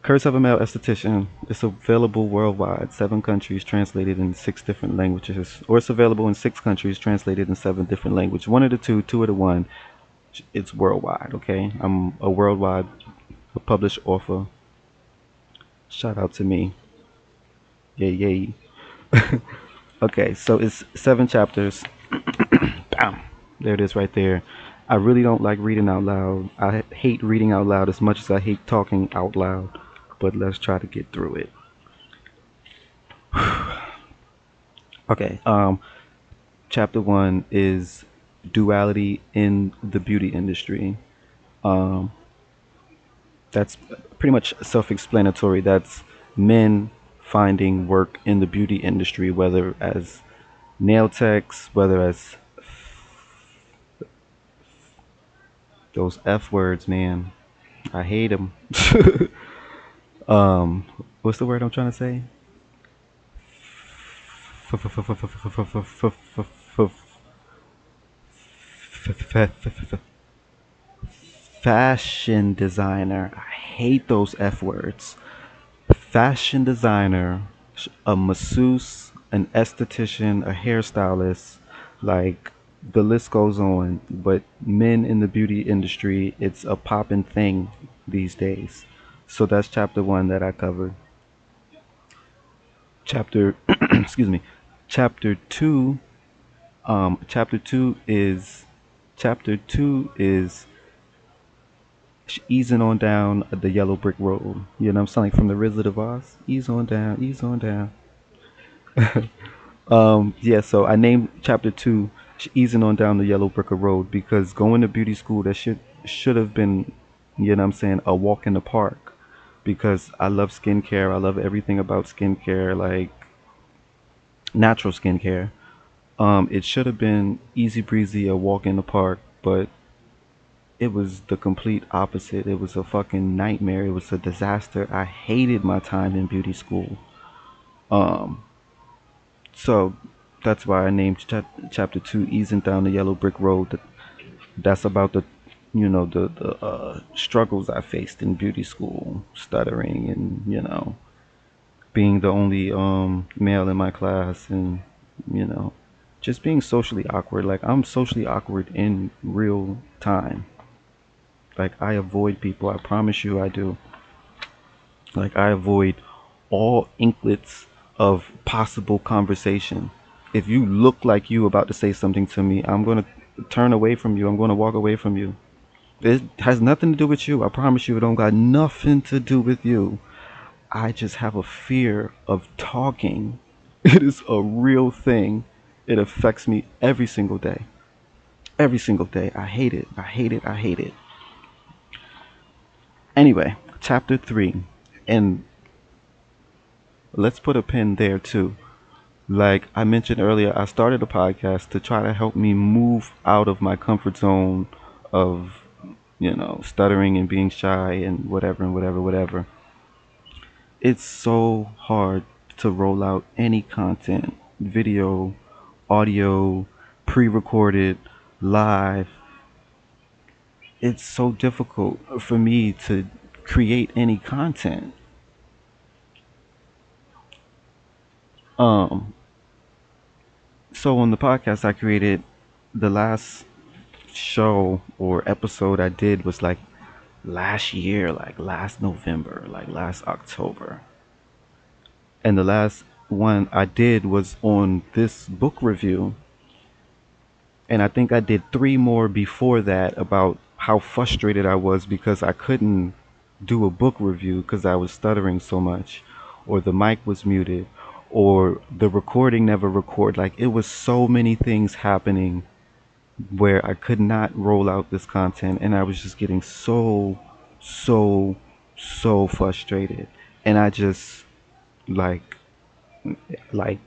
S1: Curse of a Male Esthetician. It's available worldwide, 7 countries, translated in 6 different languages. Or it's available in 6 countries, translated in 7 different languages. One of the two, two of the one. It's worldwide, okay? I'm a worldwide published author. Shout out to me. Yay, yay. Okay, so it's 7 chapters. Bam. There it is right there. I really don't like reading out loud. I hate reading out loud as much as I hate talking out loud. But let's try to get through it. Okay, chapter 1 is duality in the beauty industry. Um, that's pretty much self-explanatory. That's men finding work in the beauty industry, whether as nail techs, whether as those F words, man. I hate them. What's the word I'm trying to say? Fashion designer. I hate those F words. Fashion designer, a masseuse, an esthetician, a hairstylist, like the list goes on. But men in the beauty industry, it's a poppin' thing these days. So that's chapter 1 that I covered. Chapter, excuse me, chapter 2. Chapter 2 is easing on down the yellow brick road. You know what I'm saying? Like from the Wizard of Oz. Ease on down, ease on down. Yeah, so I named chapter 2 easing on down the yellow brick road because going to beauty school that should have been, you know what I'm saying, a walk in the park because I love skincare. I love everything about skincare, like natural skincare. It should have been easy breezy, a walk in the park, but it was the complete opposite. It was a fucking nightmare. It was a disaster. I hated my time in beauty school. Um, so that's why I named chapter 2 "Easing Down the Yellow Brick Road." That's about the struggles I faced in beauty school, stuttering, and being the only male in my class, and you know, just being socially awkward. Like I'm socially awkward in real time. Like I avoid people. I promise you, I do. Like I avoid all inklets of possible conversation. If you look like you about to say something to me, I'm gonna turn away from you. I'm gonna walk away from you. It has nothing to do with you. I promise you, it don't got nothing to do with you. I just have a fear of talking. It is a real thing. It affects me every single day. Every single day. I hate it. I hate it. I hate it. Anyway, chapter 3. And let's put a pin there too. Like I mentioned earlier, I started a podcast to try to help me move out of my comfort zone of, stuttering and being shy and whatever and whatever, whatever. It's so hard to roll out any content, video, audio, pre recorded, live. It's so difficult for me to create any content. Um, so on the podcast I created, the last show or episode I did was like last year, like last November, like last October. And the last one I did was on this book review. And I think I did 3 more before that about how frustrated I was because I couldn't do a book review because I was stuttering so much. or the mic was muted, or the recording never record. Like it was so many things happening where I could not roll out this content, and I was just getting so, so frustrated. And I just like like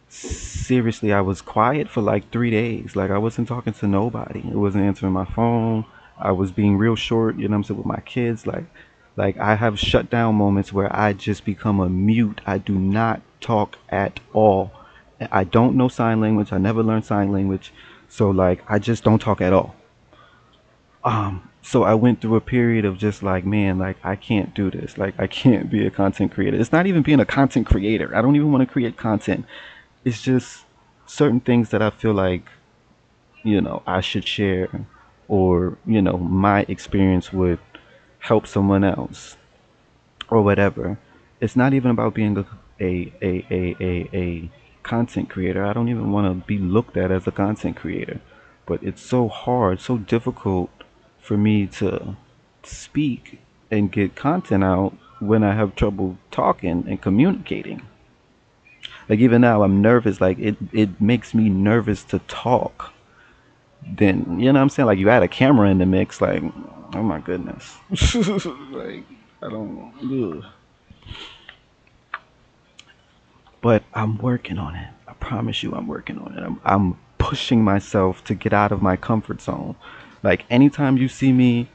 S1: seriously, I was quiet for like 3 days. Like I wasn't talking to nobody. I wasn't answering my phone. I was being real short, you know what I'm saying, with my kids. Like I have shut down moments where I just become a mute. I do not talk at all. I don't know sign language. I never learned sign language. So like I just don't talk at all. So I went through a period of just like, man, like I can't do this. Like I can't be a content creator. It's not even being a content creator. I don't even want to create content. It's just certain things that I feel like, I should share, or, my experience would help someone else or whatever. It's not even about being a content creator. I don't even want to be looked at as a content creator. But it's so hard, so difficult for me to speak and get content out when I have trouble talking and communicating. Like even now I'm nervous, like it makes me nervous to talk. Then you know what I'm saying? Like you add a camera in the mix, like oh my goodness. Like I don't ugh. But I'm working on it. I promise you I'm working on it. I'm pushing myself to get out of my comfort zone. Like anytime you see me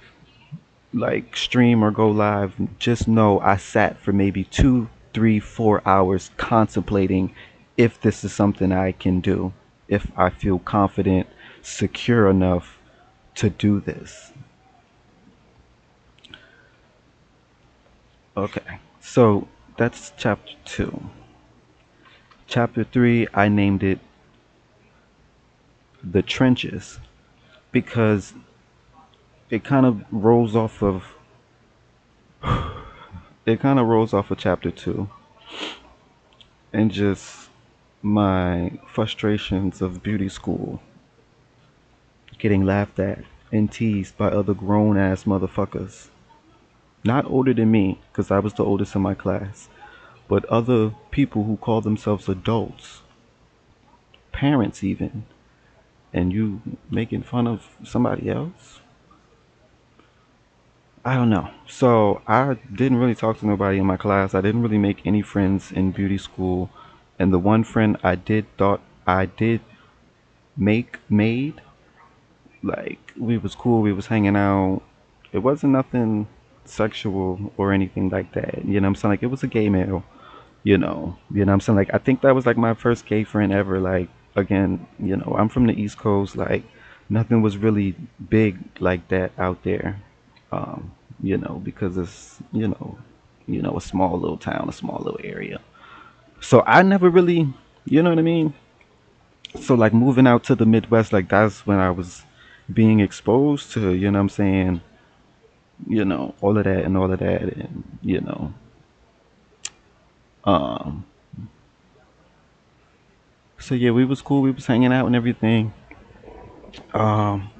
S1: like stream or go live, just know I sat for maybe 2, 3, 4 hours contemplating if this is something I can do, if I feel confident, secure enough to do this. Okay, so that's chapter 2. Chapter 3, I named it The Trenches because it kind of rolls off of chapter 2 and just my frustrations of beauty school, getting laughed at and teased by other grown ass motherfuckers. Not older than me, because I was the oldest in my class, but other people who call themselves adults, parents even, and you making fun of somebody else? I don't know. So I didn't really talk to nobody in my class. I didn't really make any friends in beauty school. And the one friend I did thought I did made, like we was cool, we was hanging out. It wasn't nothing sexual or anything like that. You know what I'm saying? Like it was a gay male, You know what I'm saying? Like I think that was like my first gay friend ever. Like again, I'm from the East Coast, like nothing was really big like that out there. Um, because it's, a small little town, a small little area. So I never really, you know what I mean? So like moving out to the Midwest, like that's when I was being exposed to, what I'm saying, all of that and all of that and um so yeah, we was cool, we was hanging out and everything. Um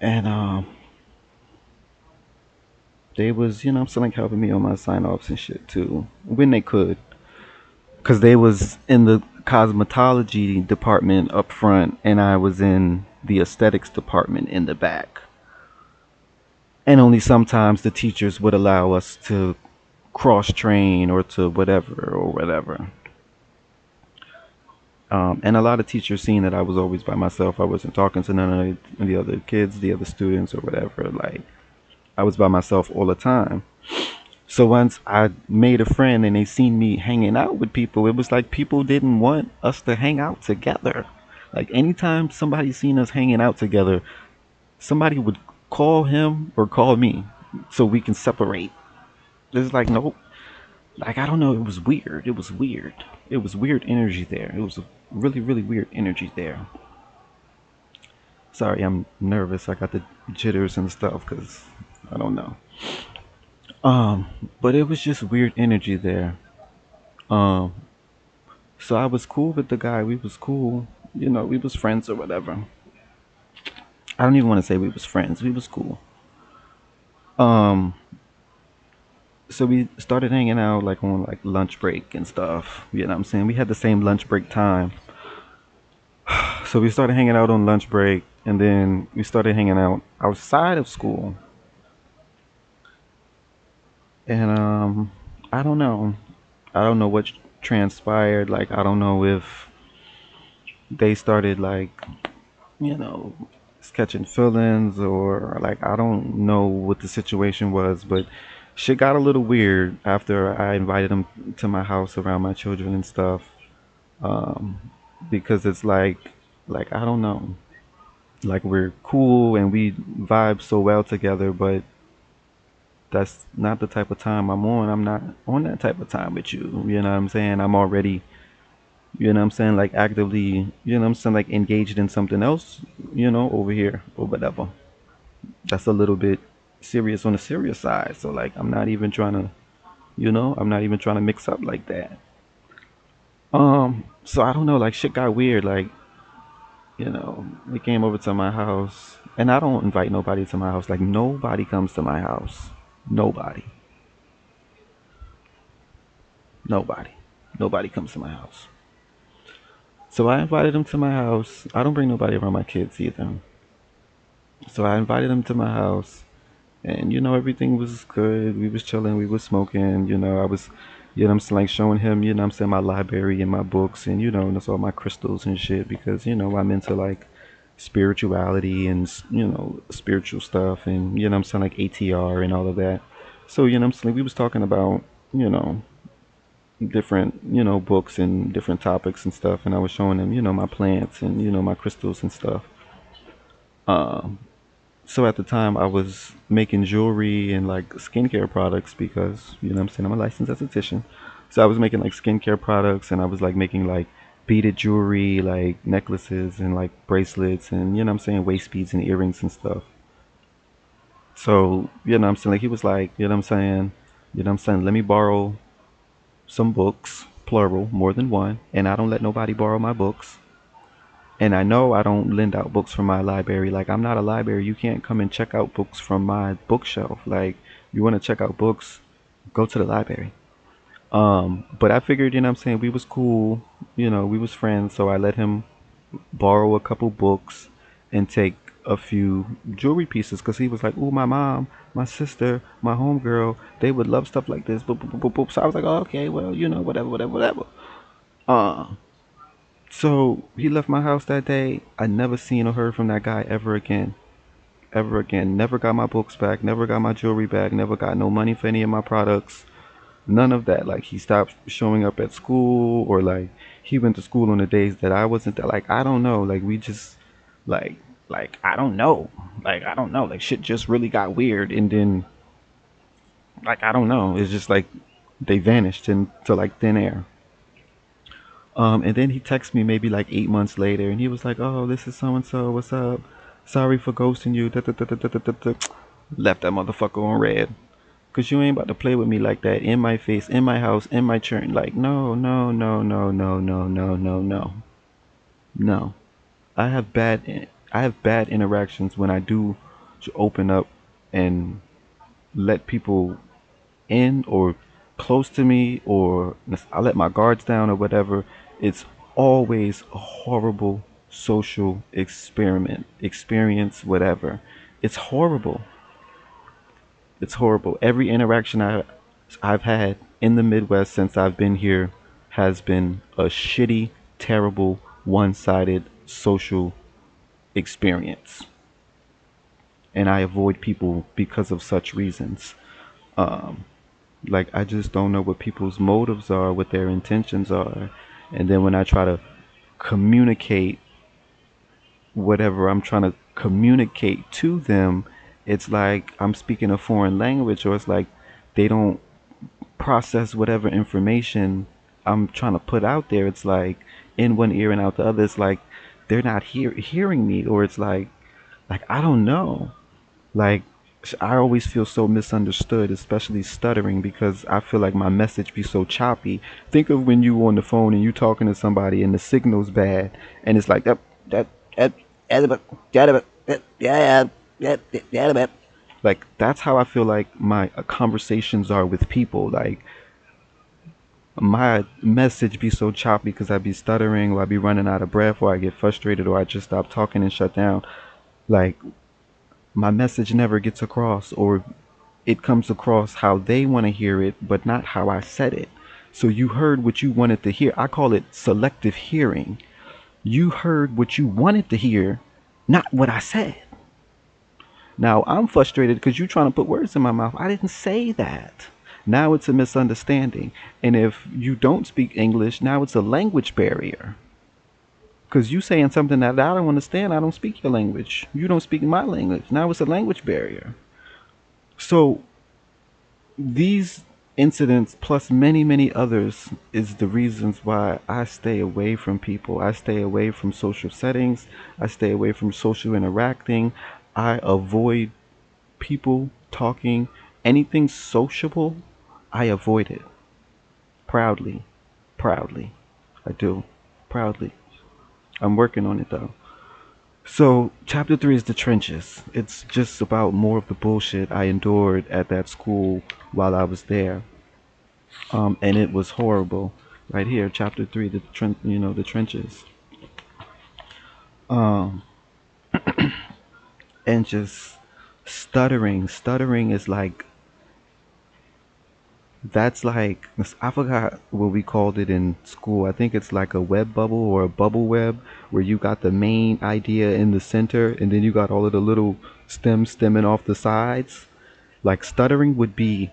S1: and they was, I'm saying, like helping me on my sign offs and shit too. When they could. Cause they was in the cosmetology department up front and I was in the aesthetics department in the back. And only sometimes the teachers would allow us to cross train or to whatever or whatever. And a lot of teachers seeing that I was always by myself. I wasn't talking to none of the other kids, the other students or whatever. Like I was by myself all the time. So once I made a friend and they seen me hanging out with people, it was like people didn't want us to hang out together. Like anytime somebody seen us hanging out together, somebody would call him or call me so we can separate. It's like nope. Like I don't know, it was weird. It was weird. It was weird energy there. It was a really, really weird energy there. Sorry, I'm nervous. I got the jitters and stuff because I don't know. Um, but it was just weird energy there. Um, so I was cool with the guy. We was cool. We was friends or whatever. I don't even want to say we was friends. We was cool. Um, So we started hanging out like on like lunch break and stuff. You know what I'm saying? We had the same lunch break time. So we started hanging out on lunch break, and then we started hanging out outside of school. And I don't know. I don't know what transpired. Like I don't know if they started like, you know, catching feelings, or like I don't know what the situation was, but shit got a little weird after I invited them to my house around my children and stuff. Um, because it's like I don't know. Like we're cool and we vibe so well together, but that's not the type of time I'm on. I'm not on that type of time with you. You know what I'm saying? I'm already, you know what I'm saying, like actively, you know what I'm saying, like engaged in something else, over here or whatever. That's a little bit serious on the serious side. So like I'm not even trying to, I'm not even trying to mix up like that. So I don't know, like shit got weird. Like, they came over to my house and I don't invite nobody to my house. Like nobody comes to my house. Nobody. Nobody. Nobody comes to my house. So I invited them to my house. I don't bring nobody around my kids either. So I invited them to my house, and everything was good. We was chilling, we was smoking. I was, I'm saying, like showing him, I'm saying, my library and my books, and that's all my crystals and shit, because I'm into like spirituality and spiritual stuff, and I'm saying, like ATR and all of that. So I'm saying, we was talking about you know different books and different topics and stuff, and I was showing him my plants and my crystals and stuff. Um, So at the time, I was making jewelry and like skincare products because, I'm saying, I'm a licensed esthetician. So I was making like skincare products, and I was like making like beaded jewelry, like necklaces and like bracelets and, I'm saying, waist beads and earrings and stuff. So, I'm saying, like he was like, I'm saying, let me borrow some books, plural, more than one, and I don't let nobody borrow my books. And I know I don't lend out books from my library. Like I'm not a library. You can't come and check out books from my bookshelf. Like you want to check out books, go to the library. But I figured, I'm saying, we was cool, we was friends, so I let him borrow a couple books and take a few jewelry pieces because he was like, "Ooh, my mom, my sister, my homegirl, they would love stuff like this." Boop, boop, boop, boop, boop. So I was like, "Oh, okay, well, whatever, whatever, whatever." Uh, So he left my house that day. I never seen or heard from that guy ever again. Ever again. Never got my books back. Never got my jewelry back. Never got no money for any of my products. None of that. Like he stopped showing up at school, or like he went to school on the days that I wasn't there. Like I don't know. Like we just like like I don't know. Like I don't know. Like shit just really got weird, and then like I don't know. It's just like they vanished into like thin air. And then he texted me maybe like 8 months later, and he was like, "Oh, this is so and so. What's up? Sorry for ghosting you." Da, da, da, da, da, da, da, da. Left that motherfucker on red. Cause you ain't about to play with me like that in my face, in my house, in my churn. Like, no, no, no, no, no, no, no, no, no, no. I have bad interactions when I do open up and let people in or close to me, or I let my guards down or whatever. It's always a horrible social experience, whatever. It's horrible. It's horrible. Every interaction I've had in the Midwest since I've been here has been a shitty, terrible, one-sided social experience, and I avoid people because of such reasons. Um, Like I just don't know what people's motives are, what their intentions are. And then when I try to communicate whatever I'm trying to communicate to them, it's like I'm speaking a foreign language, or it's like they don't process whatever information I'm trying to put out there. It's like in one ear and out the other. It's like they're not hearing me, or it's like I don't know. Like I always feel so misunderstood, especially stuttering, because I feel like my message be so choppy. Think of when you on the phone and you talking to somebody and the signal's bad, and it's like that, yeah, yeah, yeah, yeah, yeah, yeah. Like that's how I feel like my conversations are with people. Like my message be so choppy because I be stuttering or I be running out of breath or I get frustrated or I just stop talking and shut down. Like my message never gets across, or it comes across how they want to hear it, but not how I said it. So you heard what you wanted to hear. I call it selective hearing. You heard what you wanted to hear, not what I said. Now I'm frustrated because you're trying to put words in my mouth. I didn't say that. Now it's a misunderstanding. And if you don't speak English, now it's a language barrier. Because you saying something that I don't understand, I don't speak your language. You don't speak my language. Now it's a language barrier. So these incidents plus many many others is the reasons why I stay away from people. I stay away from social settings. I stay away from social interacting. I avoid people talking. Anything sociable, I avoid it proudly. Proudly. I do. Proudly. I'm working on it though. So chapter 3 is the trenches. It's just about more of the bullshit I endured at that school while I was there. And it was horrible. Right here, chapter 3, the trenches. Um, and just stuttering. Stuttering is like, that's like, I forgot what we called it in school. I think it's like a web bubble or a bubble web where you got the main idea in the center and then you got all of the little stems stemming off the sides. Like stuttering would be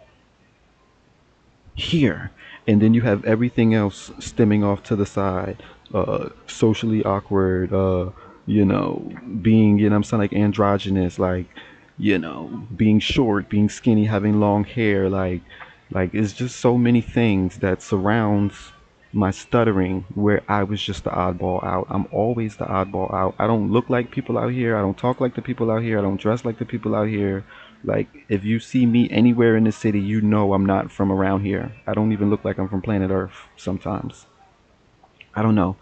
S1: here, and then you have everything else stemming off to the side. Socially awkward, being, I'm saying, like androgynous, like, being short, being skinny, having long hair, like it's just so many things that surrounds my stuttering where I was just the oddball out. I'm always the oddball out. I don't look like people out here. I don't talk like the people out here. I don't dress like the people out here. Like, if you see me anywhere in the city, you know I'm not from around here. I don't even look like I'm from planet Earth sometimes. I don't know.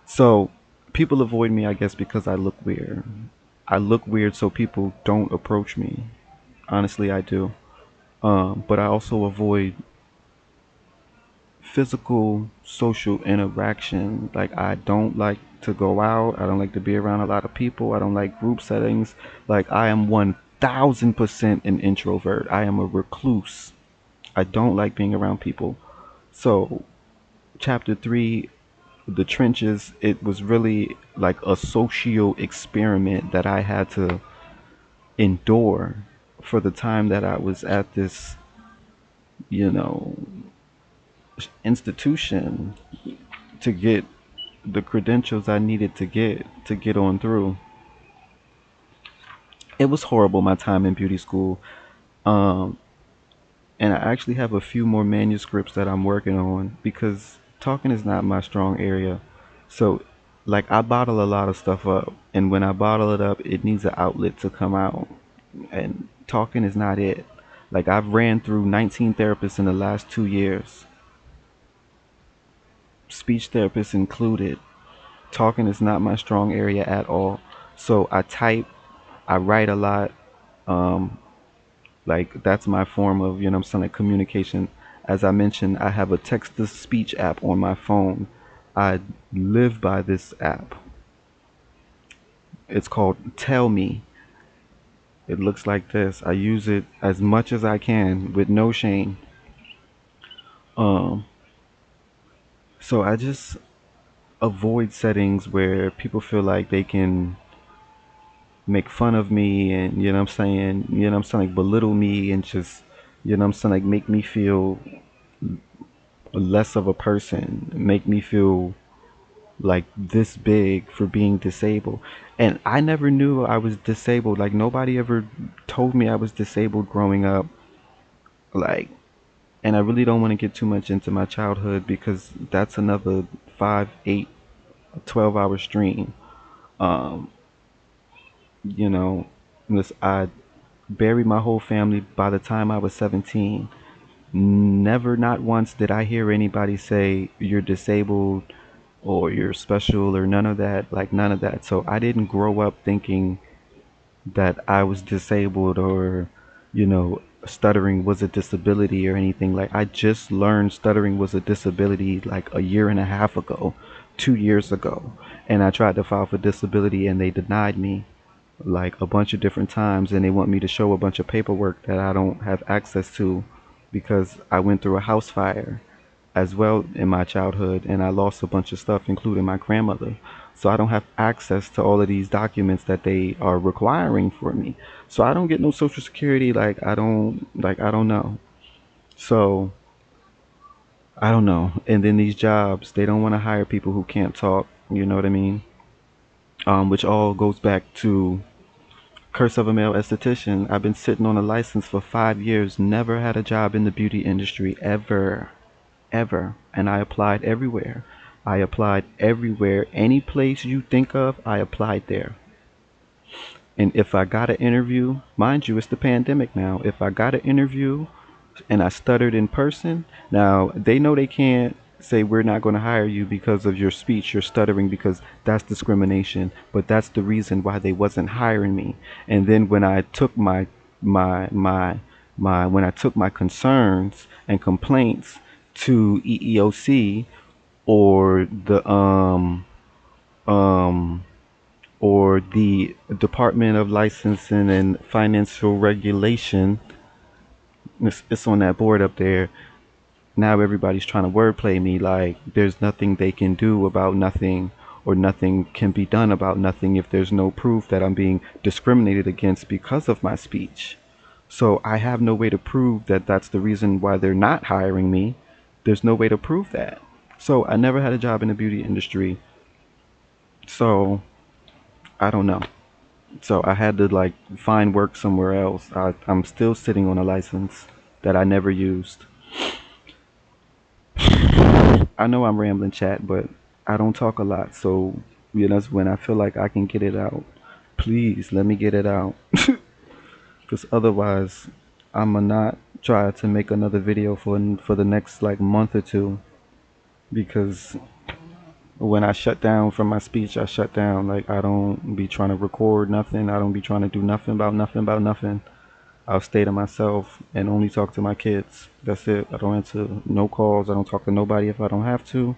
S1: So, people avoid me, I guess, because I look weird. I look weird so people don't approach me. Honestly, I do. But I also avoid physical social interaction. Like, I don't like to go out. I don't like to be around a lot of people. I don't like group settings. Like, I am 1000% an introvert. I am a recluse. I don't like being around people. So, chapter 3, the trenches, it was really like a social experiment that I had to endure for the time that I was at this, you know, institution to get the credentials I needed to get on through. It was horrible my time in beauty school. Um, and I actually have a few more manuscripts that I'm working on because talking is not my strong area. So, like, I bottle a lot of stuff up, and when I bottle it up, it needs an outlet to come out. And talking is not it. Like, I've ran through 19 therapists in the last 2 years, speech therapists included. Talking is not my strong area at all. So I type, I write a lot. Um, like that's my form of, I'm saying, like communication. As I mentioned, I have a text to speech app on my phone. I live by this app. It's called Tell Me. It looks like this. I use it as much as I can with no shame. Um, so I just avoid settings where people feel like they can make fun of me and I'm saying, like belittle me and just I'm saying, like make me feel less of a person, make me feel like this big for being disabled. And I never knew I was disabled. Like nobody ever told me I was disabled growing up. Like, and I really don't want to get too much into my childhood because that's another 5, 8, 12 hour stream. Um, you know, I buried my whole family by the time I was 17. Never, not once did I hear anybody say you're disabled or you're special or none of that, like none of that. So I didn't grow up thinking that I was disabled or, stuttering was a disability or anything. Like, I just learned stuttering was a disability like a year and a half ago, 2 years ago. And I tried to file for disability and they denied me like a bunch of different times, and they want me to show a bunch of paperwork that I don't have access to because I went through a house fire as well in my childhood and I lost a bunch of stuff including my grandmother. So I don't have access to all of these documents that they are requiring for me. So I don't get no social security, I don't know. So I don't know. And then these jobs, they don't want to hire people who can't talk, you know what I mean? Which all goes back to Curse of a Male Esthetician. I've been sitting on a license for 5 years, never had a job in the beauty industry ever, ever. And I applied everywhere. I applied everywhere. Any place you think of, I applied there. And if I got an interview, mind you, it's the pandemic now. If I got an interview and I stuttered in person, now they know they can't say we're not going to hire you because of your speech, you're stuttering, because that's discrimination. But that's the reason why they wasn't hiring me. And then when I took my my when I took my concerns and complaints to EEOC or um the Department of Licensing and Financial Regulation, it's on that board up there. Now everybody's trying to wordplay me like there's nothing they can do about nothing, or nothing can be done about nothing if there's no proof that I'm being discriminated against because of my speech. So I have no way to prove that that's the reason why they're not hiring me. There's no way to prove that. So I never had a job in the beauty industry. So I don't know. So I had to like find work somewhere else. I'm still sitting on a license that I never used. I know I'm rambling, chat, but I don't talk a lot. So, when I feel like I can get it out, please let me get it out. Because otherwise, I'm gonna not try to make another video for the next like month or two. Because when I shut down from my speech, I shut down. Like, I don't be trying to record nothing. I don't be trying to do nothing about nothing about nothing. I'll stay to myself and only talk to my kids. That's it. I don't answer no calls. I don't talk to nobody if I don't have to,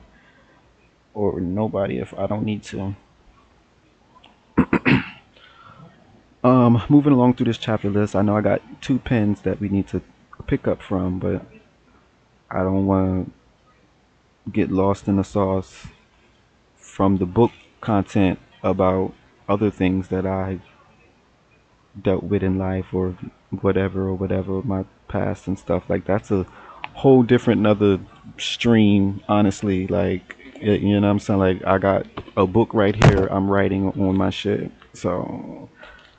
S1: or nobody if I don't need to. Moving along through this chapter list, I know I got two pens that we need to pick up from, but I don't want to get lost in the sauce from the book content about other things that I dealt with in life, or whatever, my past and stuff. Like, that's a whole different another stream, honestly. Like, you know what I'm saying? Like, I got a book right here I'm writing on my shit. So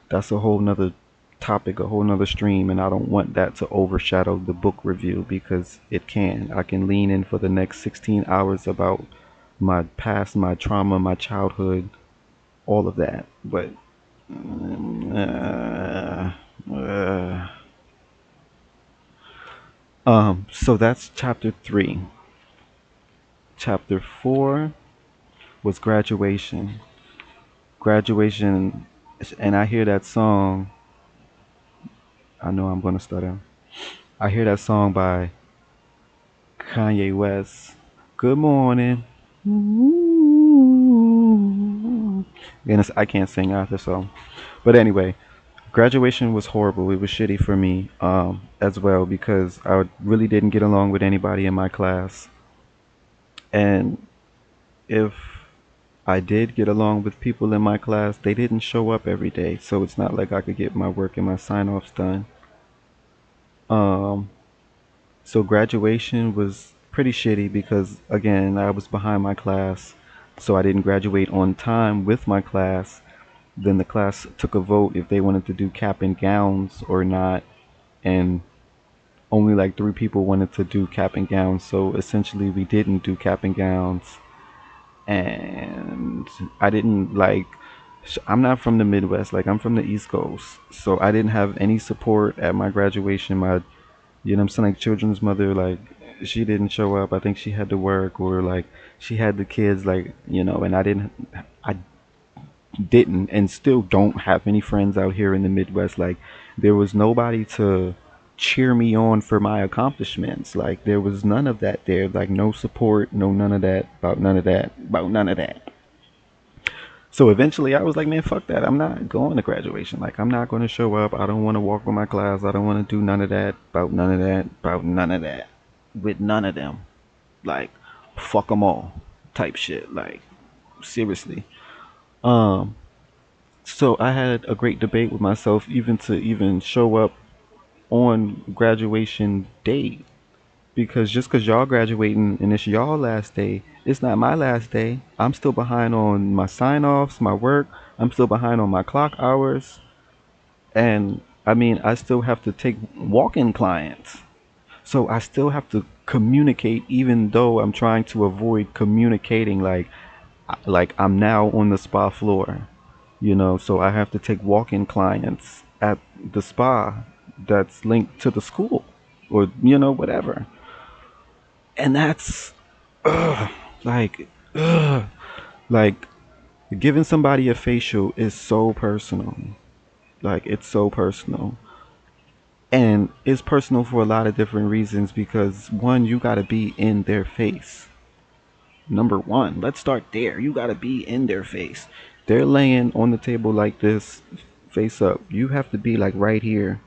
S1: that's a whole nother topic, a whole nother stream, and I don't want that to overshadow the book review, because it can. I can lean in for the next 16 hours about my past, my trauma, my childhood, all of that. But uh, uh, so that's chapter 3. Chapter 4 was graduation. Graduation, and I hear that song. I know I'm gonna stutter. I hear that song by Kanye West. Good morning. And I can't sing either, so. But anyway, graduation was horrible. It was shitty for me, as well, because I really didn't get along with anybody in my class. And if I did get along with people in my class, they didn't show up every day, so it's not like I could get my work and my sign-offs done. Um, so graduation was pretty shitty because, again, I was behind my class, so I didn't graduate on time with my class. Then the class took a vote if they wanted to do cap and gowns or not, and only like 3 people wanted to do cap and gowns, so essentially we didn't do cap and gowns. And I didn't like, I'm not from the Midwest, like I'm from the East Coast, so I didn't have any support at my graduation. My, I'm saying, like, children's mother, like, she didn't show up. I think she had to work, or like she had the kids, like, and I didn't, I didn't and still don't have any friends out here in the Midwest. Like, there was nobody to cheer me on for my accomplishments. Like, there was none of that there. Like, no support, no none of that, about none of that, about none of that. So eventually I was like, man, fuck that. I'm not going to graduation. Like, I'm not going to show up. I don't want to walk with my class. I don't want to do none of that, about none of that, about none of that, with none of them. Like, fuck them all type shit. Like, seriously. Um, so I had a great debate with myself even to even show up on graduation day, because just because y'all graduating and it's y'all last day, it's not my last day. I'm still behind on my sign offs, my work. I'm still behind on my clock hours. And I mean, I still have to take walk in clients. So I still have to communicate, even though I'm trying to avoid communicating like I'm now on the spa floor, so I have to take walk-in clients at the spa that's linked to the school, or whatever. And that's ugh, like ugh, like giving somebody a facial is so personal. Like, it's so personal. And it's personal for a lot of different reasons, because one, you got to be in their face. Number one, let's start there. You got to be in their face. They're laying on the table like this, face up. You have to be like right here.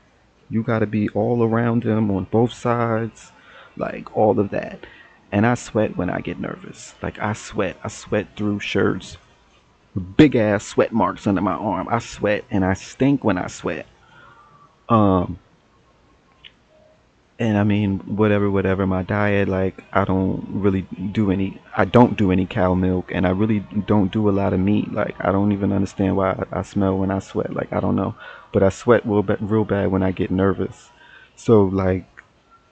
S1: You got to be all around them on both sides, like all of that. And I sweat when I get nervous. Like, I sweat. I sweat through shirts, big ass sweat marks under my arm. I sweat and I stink when I sweat. Um, and I mean, whatever my diet, like, I don't do any cow milk, and I really don't do a lot of meat. Like, I don't even understand why I smell when I sweat. Like, I don't know, but I sweat real bad when I get nervous. So, like,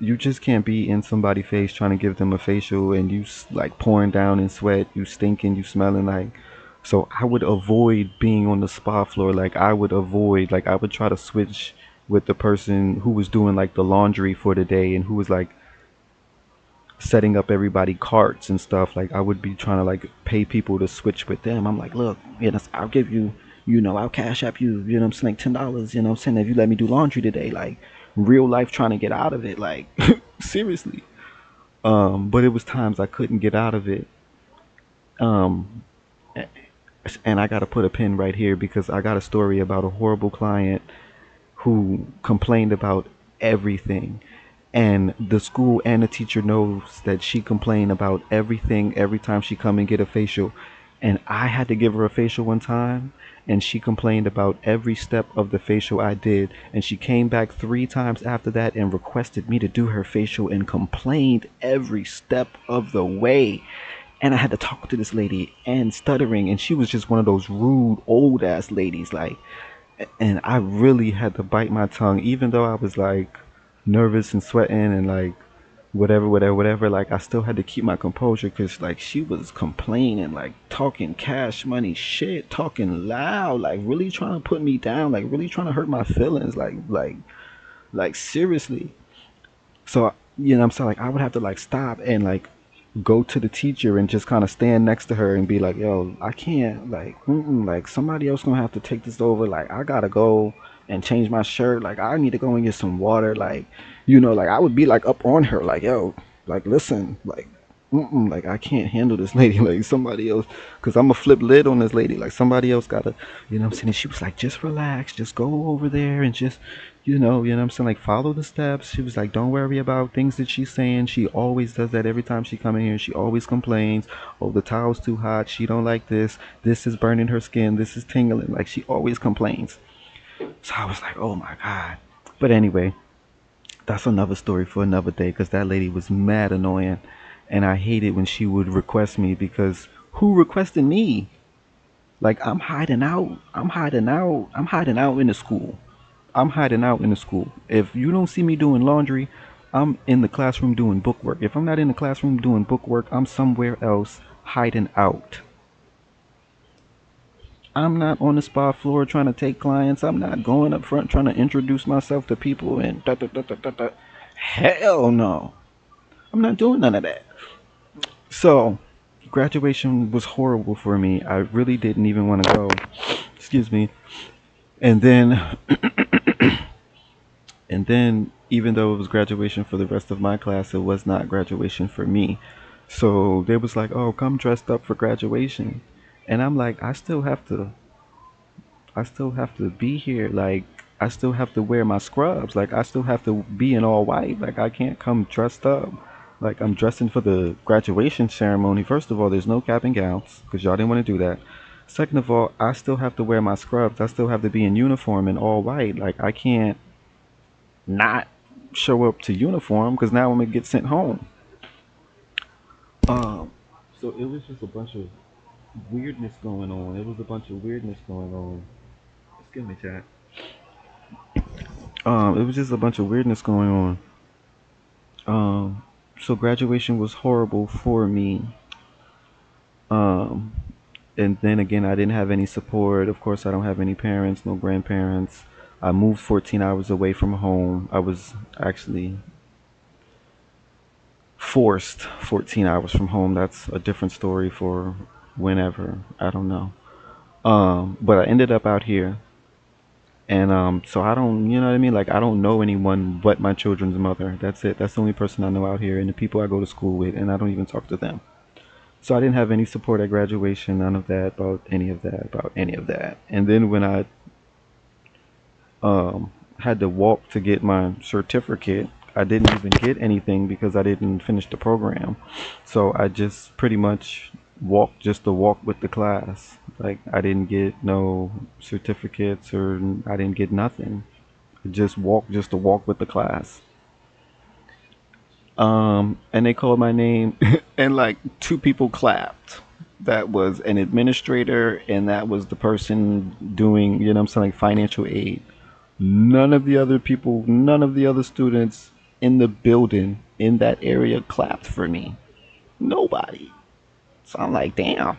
S1: you just can't be in somebody's face trying to give them a facial and you like pouring down in sweat, you stinking, you smelling like. So I would avoid being on the spa floor. Like, I would try to switch with the person who was doing like the laundry for the day and who was like setting up everybody carts and stuff. Like, I would be trying to like pay people to switch with them. I'm like, look, I'll give you, I'll cash app you, I'm saying, like $10, I'm saying, if you let me do laundry today. Like, real life trying to get out of it. Like, seriously. But it was times I couldn't get out of it. Um, and I got to put a pin right here because I got a story about a horrible client who complained about everything. And the school and the teacher knows that she complained about everything every time she come and get a facial. And I had to give her a facial one time, and she complained about every step of the facial I did. And she came back 3 times after that and requested me to do her facial and complained every step of the way. And I had to talk to this lady and stuttering, and she was just one of those rude old ass ladies, like. And I really had to bite my tongue, even though I was like nervous and sweating and like whatever. Like, I still had to keep my composure because like she was complaining, like talking cash money shit, talking loud, like really trying to put me down, like really trying to hurt my feelings, like seriously. So, I'm saying, like, I would have to like stop and like go to the teacher and just kind of stand next to her and be like, yo, I can't, like, like, somebody else gonna have to take this over. Like, I gotta go and change my shirt. Like, I need to go and get some water. Like, like, I would be like up on her, like, yo, like, listen, like, like, I can't handle this lady. Like, somebody else, because I'm a flip lid on this lady. Like, somebody else gotta, what I'm saying. And she was like, just relax, just go over there and just, what I'm saying, like, follow the steps. She was like, don't worry about things that she's saying. She always does that every time she come in here. She always complains. Oh, the towel's too hot. She don't like this. This is burning her skin. This is tingling. Like, she always complains. So I was like, oh my God. But anyway, that's another story for another day, because that lady was mad annoying. And I hated when she would request me, because who requested me? Like, I'm hiding out. I'm hiding out. I'm hiding out in the school. I'm hiding out in the school. If you don't see me doing laundry, I'm in the classroom doing book work. If I'm not in the classroom doing book work, I'm somewhere else hiding out. I'm not on the spa floor trying to take clients. I'm not going up front trying to introduce myself to people and da da da da da da. Hell no. I'm not doing none of that. So, graduation was horrible for me. I really didn't even want to go. Excuse me. And then and then even though it was graduation for the rest of my class, it was not graduation for me. So they was like, "Oh, come dressed up for graduation." And I'm like, I still have to be here. Like, I still have to wear my scrubs. Like, I still have to be in all white. Like, I can't come dressed up. Like, I'm dressing for the graduation ceremony. First of all, there's no cap and gowns because y'all didn't want to do that. Second of all, I still have to wear my scrubs. I still have to be in uniform and all white. Like, I can't not show up to uniform because now I'm gonna get sent home. Um, so it was just a bunch of weirdness going on. It was a bunch of weirdness going on. Excuse me, chat. It was just a bunch of weirdness going on. So graduation was horrible for me. Um, and then again, I didn't have any support. Of course, I don't have any parents, no grandparents. I moved 14 hours away from home. I was actually forced 14 hours from home. That's a different story for whenever. I don't know. But I ended up out here. And so I don't, you know what I mean? Like, I don't know anyone but my children's mother. That's it. That's the only person I know out here, and the people I go to school with, and I don't even talk to them. So I didn't have any support at graduation, none of that, about any of that, about any of that. And then when I had to walk to get my certificate, I didn't even get anything because I didn't finish the program. So I just pretty much walked just to walk with the class. Like, I didn't get no certificates or I didn't get nothing. Just walk just to walk with the class. And they called my name, and like two people clapped. That was an administrator, and that was the person doing, you know what I'm saying, like financial aid. None of the other people, none of the other students in the building in that area clapped for me. Nobody. So I'm like, damn.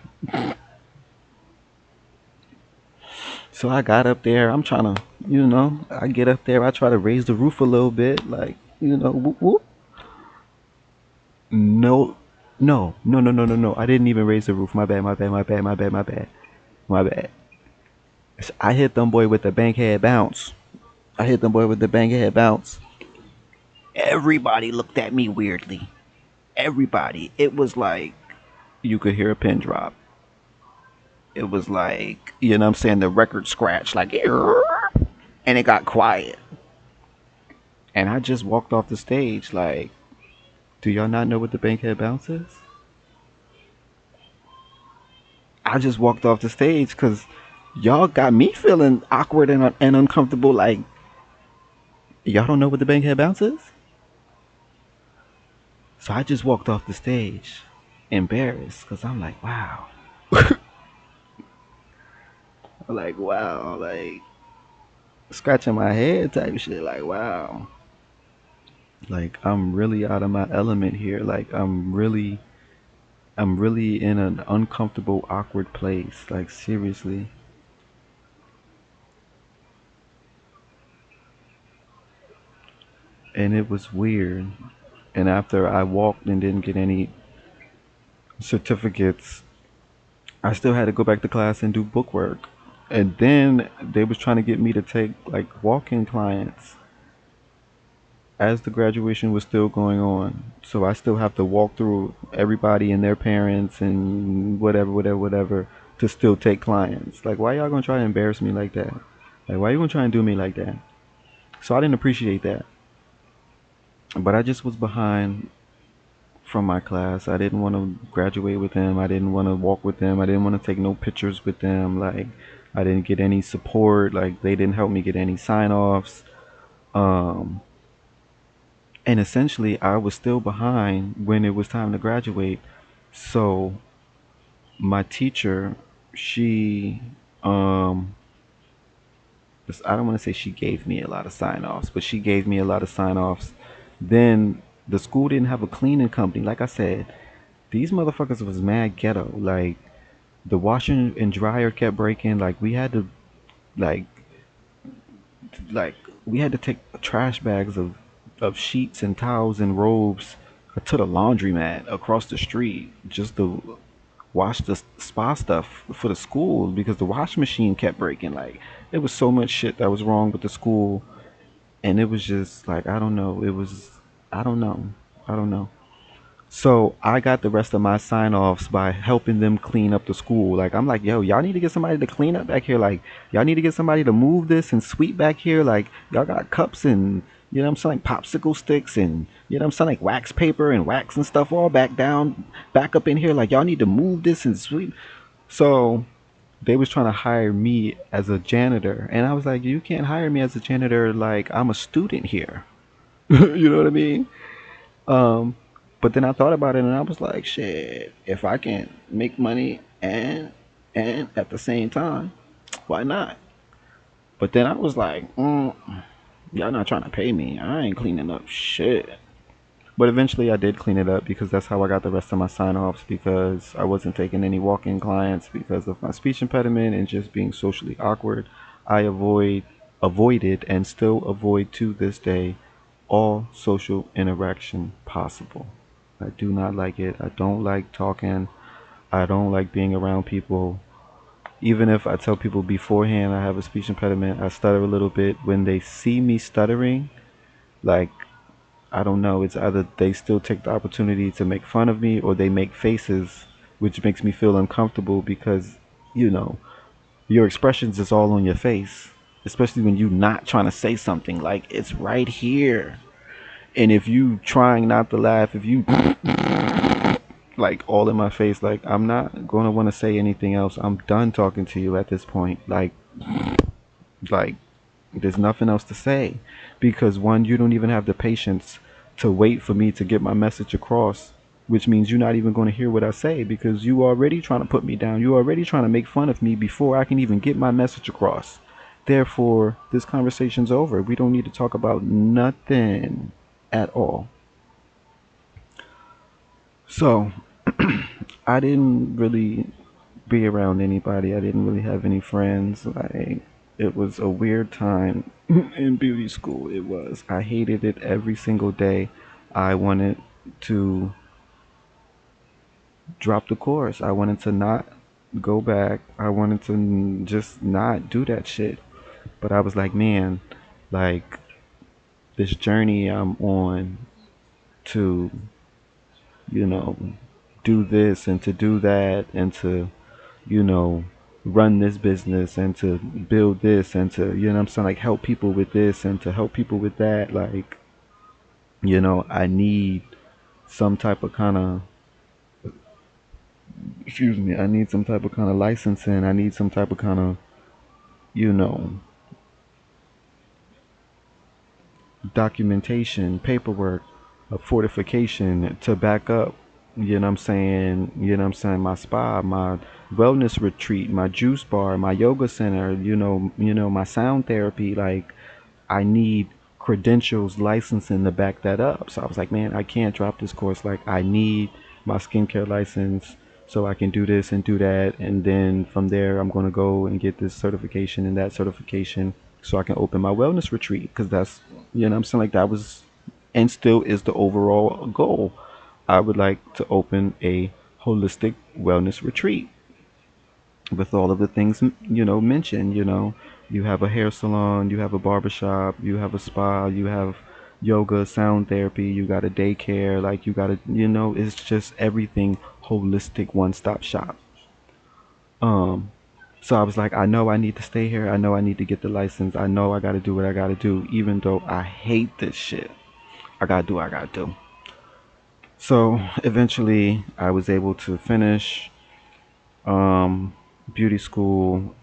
S1: So I got up there. I'm trying to, I get up there. I try to raise the roof a little bit, like, whoop, whoop. No, no, no, no, no, no, no. I didn't even raise the roof. My bad, my bad, my bad, my bad, my bad, my bad. I hit them boy with the bank head bounce. I hit them boy with the bank head bounce. Everybody looked at me weirdly. Everybody. It was like you could hear a pin drop. It was like, you know what I'm saying, the record scratch, like, and it got quiet. And I just walked off the stage like, do y'all not know what the bankhead bounce is? I just walked off the stage because y'all got me feeling awkward and uncomfortable. Like, y'all don't know what the bankhead bounce is? So I just walked off the stage, embarrassed, because I'm like, wow. Like, wow. Like, scratching my head type shit. Like, wow. Like, I'm really out of my element here. Like, I'm really in an uncomfortable, awkward place. Like, seriously. And it was weird. And after I walked and didn't get any certificates, I still had to go back to class and do bookwork. And then they was trying to get me to take like walk-in clients as the graduation was still going on. So I still have to walk through everybody and their parents and whatever, whatever, whatever to still take clients. Like, why y'all gonna try to embarrass me like that? Like, why you gonna try and do me like that? So I didn't appreciate that. But I just was behind from my class. I didn't want to graduate with them. I didn't want to walk with them. I didn't want to take no pictures with them. Like, I didn't get any support. Like, they didn't help me get any sign-offs. Um, and essentially, I was still behind when it was time to graduate. So my teacher, she, um, I don't want to say she gave me a lot of sign-offs, but she gave me a lot of sign-offs. Then the school didn't have a cleaning company. Like I said, these motherfuckers was mad ghetto. Like, the washer and dryer kept breaking. Like like we had to take trash bags of sheets and towels and robes to the laundromat across the street just to wash the spa stuff for the school because the washing machine kept breaking. Like it was so much shit that was wrong with the school, and it was just like I don't know. It was I don't know. I don't know. So I got the rest of my sign offs by helping them clean up the school. Like I'm like, yo, y'all need to get somebody to clean up back here. Like y'all need to get somebody to move this and sweep back here. Like y'all got cups and you know what I'm saying, like popsicle sticks and you know what I'm saying, like wax paper and wax and stuff all back down, back up in here. Like y'all need to move this and sweep. So they was trying to hire me as a janitor, and I was like, you can't hire me as a janitor. Like I'm a student here. You know what I mean? Um, but then I thought about it and I was like, shit, if I can make money and at the same time, why not? But then I was like, y'all not trying to pay me. I ain't cleaning up shit. But eventually I did clean it up because that's how I got the rest of my sign-offs because I wasn't taking any walk-in clients because of my speech impediment and just being socially awkward. I avoided and still avoid to this day all social interaction possible. I do not like it. I don't like talking. I don't like being around people. Even if I tell people beforehand I have a speech impediment, I stutter a little bit. When they see me stuttering, like I don't know, it's either they still take the opportunity to make fun of me or they make faces, which makes me feel uncomfortable because, you know, your expressions is all on your face, especially when you not trying to say something. Like it's right here. And if you trying not to laugh, if you like all in my face, like I'm not gonna want to say anything else. I'm done talking to you at this point. Like there's nothing else to say because one, you don't even have the patience to wait for me to get my message across, which means you're not even going to hear what I say because you already trying to put me down. You already trying to make fun of me before I can even get my message across. Therefore, this conversation's over. We don't need to talk about nothing at all. So, I didn't really be around anybody. I didn't really have any friends. It was a weird time in beauty school. It was. I hated it every single day. I wanted to drop the course. I wanted to not go back. I wanted to just not do that shit. But I was like, man, like this journey I'm on to, you know, do this and to do that and to you know, run this business and to build this and to, you know what I'm saying, like help people with this and to help people with that. Like, you know, I need some type of kind of, excuse me, I need some type of kind of licensing. I need some type of kind of, you know, documentation, paperwork, a fortification to back up, you know what I'm saying, my spa, my wellness retreat, my juice bar, my yoga center, my sound therapy, like I need credentials, licensing to back that up. So I was like, man, I can't drop this course. Like I need my skincare license so I can do this and do that. And then from there, I'm going to go and get this certification and that certification so I can open my wellness retreat. Because that's, you know what I'm saying? Like that was and still is the overall goal. I would like to open a holistic wellness retreat with all of the things mentioned. You have a hair salon, you have a barbershop, you have a spa, you have yoga, sound therapy, you got a daycare, like you got a it's just everything holistic, one stop shop. um so I was like, I know I need to stay here, I know I need to get the license, I know I got to do what I got to do, even though I hate this shit. I got to do what I got to do. So eventually I was able to finish um beauty school.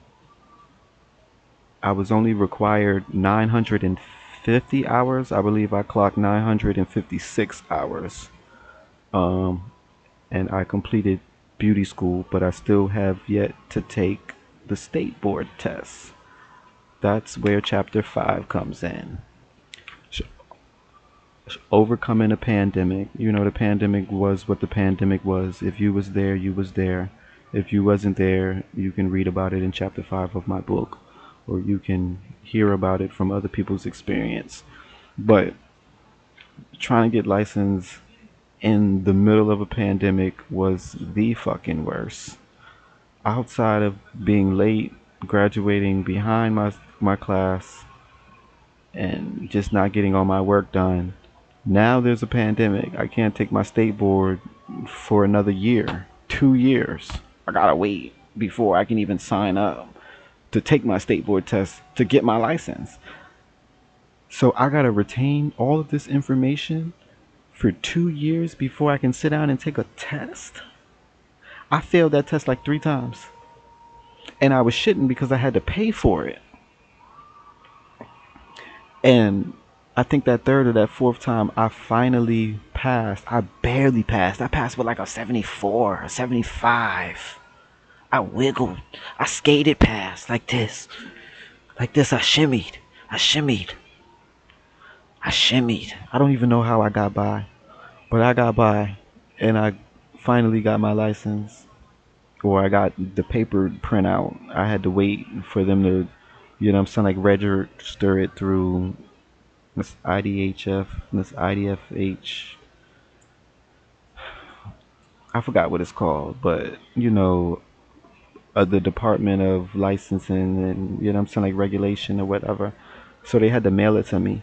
S1: I was only required 950 hours. I believe I clocked 956 hours. Um, and I completed beauty school, but I still have yet to take the state board test. That's where chapter 5 comes in. Overcoming a pandemic. The pandemic was what the pandemic was. If you was there, you was there. If you wasn't there, you can read about it in chapter 5 of my book, or you can hear about it from other people's experience. But trying to get licensed in the middle of a pandemic was the fucking worst. Outside of being late, graduating behind my class, and just not getting all my work done. Now there's a pandemic. I can't take my state board for another year, 2 years. I gotta wait before I can even sign up to take my state board test to get my license. So I gotta retain all of this information for 2 years before I can sit down and take a test. I failed that test like 3 times. And I was shitting because I had to pay for it. And I think that third or that fourth time I finally passed. I barely passed. I passed with like a 74, a 75. I wiggled. I skated past like this. Like this. I shimmied. I shimmied. I shimmied. I don't even know how I got by. But I got by. And I finally got my license. Or I got the paper printout. I had to wait for them to, I'm saying, like register it through this IDHF, this IDFH. I forgot what it's called, but the Department of Licensing and I'm saying, like regulation or whatever. So they had to mail it to me.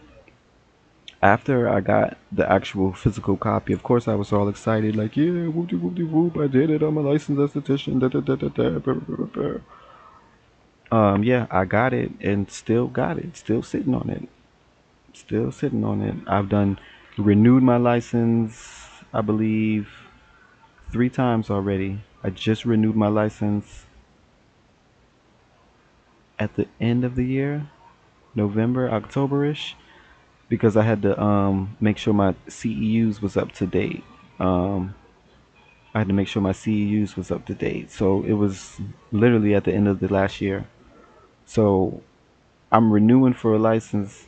S1: After I got the actual physical copy, of course I was all excited, like, yeah, whoop de whoop de whoop, I did it. I'm a licensed esthetician. Da, da, da, da, da, blah, blah, blah, blah. Yeah, I got it and still got it. Still sitting on it. Still sitting on it. I've done renewed my license, I believe, 3 times already. I just renewed my license at the end of the year, November, October-ish, because I had to make sure my CEUs was up to date. Um, I had to make sure my CEUs was up to date. So it was literally at the end of the last year. So I'm renewing for a license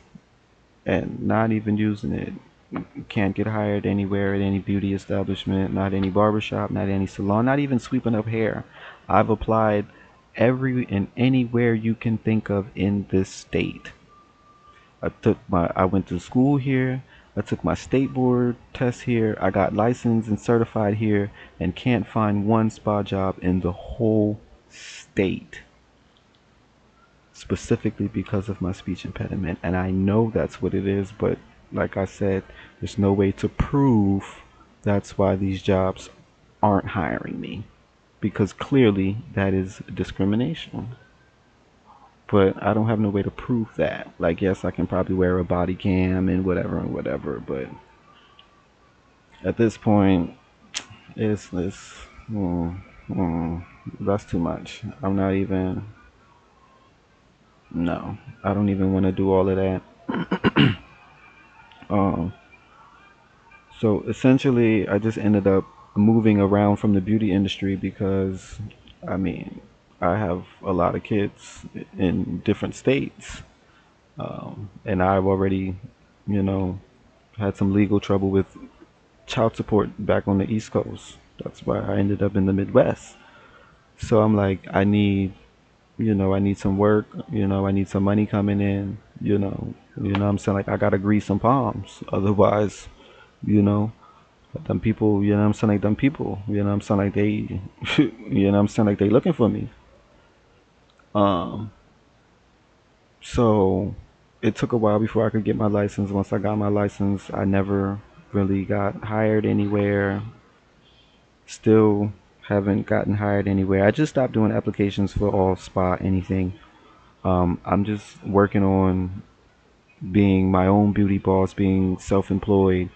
S1: and not even using it. Can't get hired anywhere at any beauty establishment, not any barbershop, not any salon, not even sweeping up hair. I've applied every and anywhere you can think of in this state. I went to school here. I took my state board test here. I got licensed and certified here and can't find one spa job in the whole state, specifically because of my speech impediment. And I know that's what it is, but like I said, there's no way to prove that's why these jobs aren't hiring me, because clearly that is discrimination. But I don't have no way to prove that. Like, yes, I can probably wear a body cam and whatever, but at this point, it's mm, that's too much. I'm not even. No, I don't even want to do all of that. Um, so essentially, I just ended up moving around from the beauty industry because, I mean, I have a lot of kids in different states, and I've already, you know, had some legal trouble with child support back on the East Coast. That's why I ended up in the Midwest. So I'm like, I need some work, I need some money coming in, what I'm saying, like I gotta grease some palms. Otherwise, you know, them people, what I'm saying, like them people, what I'm saying, like they, what I'm saying, like they looking for me. Um, so it took a while before I could get my license. Once I got my license, I never really got hired anywhere. Still haven't gotten hired anywhere. I just stopped doing applications for all spa anything. I'm just working on being my own beauty boss, being self-employed,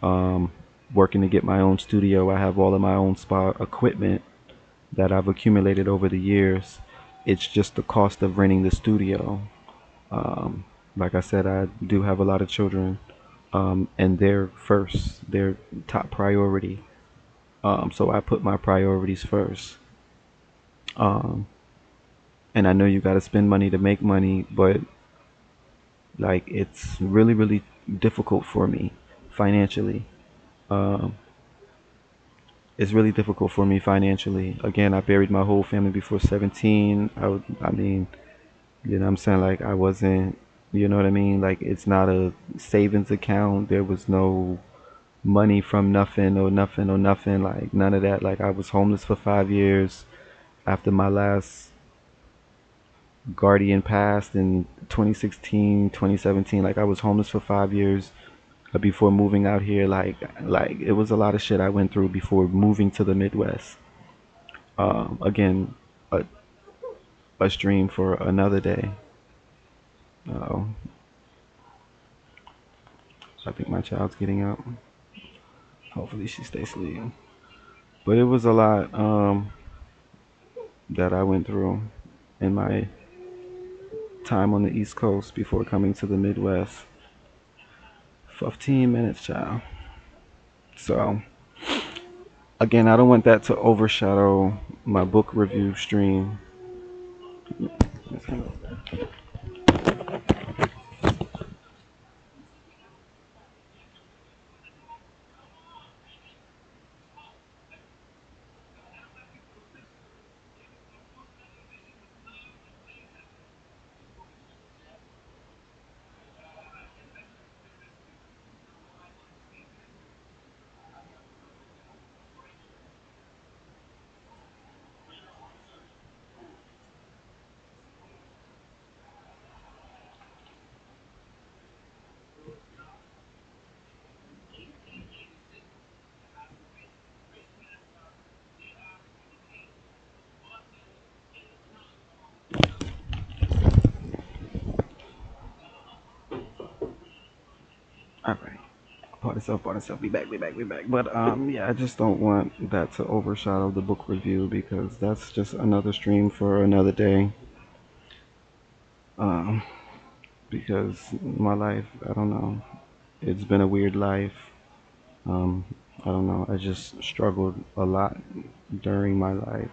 S1: um, working to get my own studio. I have all of my own spa equipment that I've accumulated over the years. It's just the cost of renting the studio. Um, like I said, I do have a lot of children, and they're first, they're top priority. So I put my priorities first. Um, and I know you got to spend money to make money, but like it's really, really difficult for me financially. Um, it's really difficult for me financially. Again, I buried my whole family before 17. I mean, what I'm saying, like I wasn't, you know what I mean? Like it's not a savings account. There was no, money from nothing or nothing or nothing, like none of that. Like I was homeless for 5 years after my last guardian passed in 2016, 2017. Like I was homeless for 5 years before moving out here. Like it was a lot of shit I went through before moving to the Midwest. Again, a, a stream for another day. Uh, I think my child's getting up. Hopefully she stays asleep. But it was a lot that I went through in my time on the East Coast before coming to the Midwest. 15 minutes, child. So, again, I don't want that to overshadow my book review stream. All right. Part itself, be back, be back, be back. But yeah, I just don't want that to overshadow the book review because that's just another stream for another day. Um, because my life, I don't know, it's been a weird life. Um, I don't know, I just struggled a lot during my life.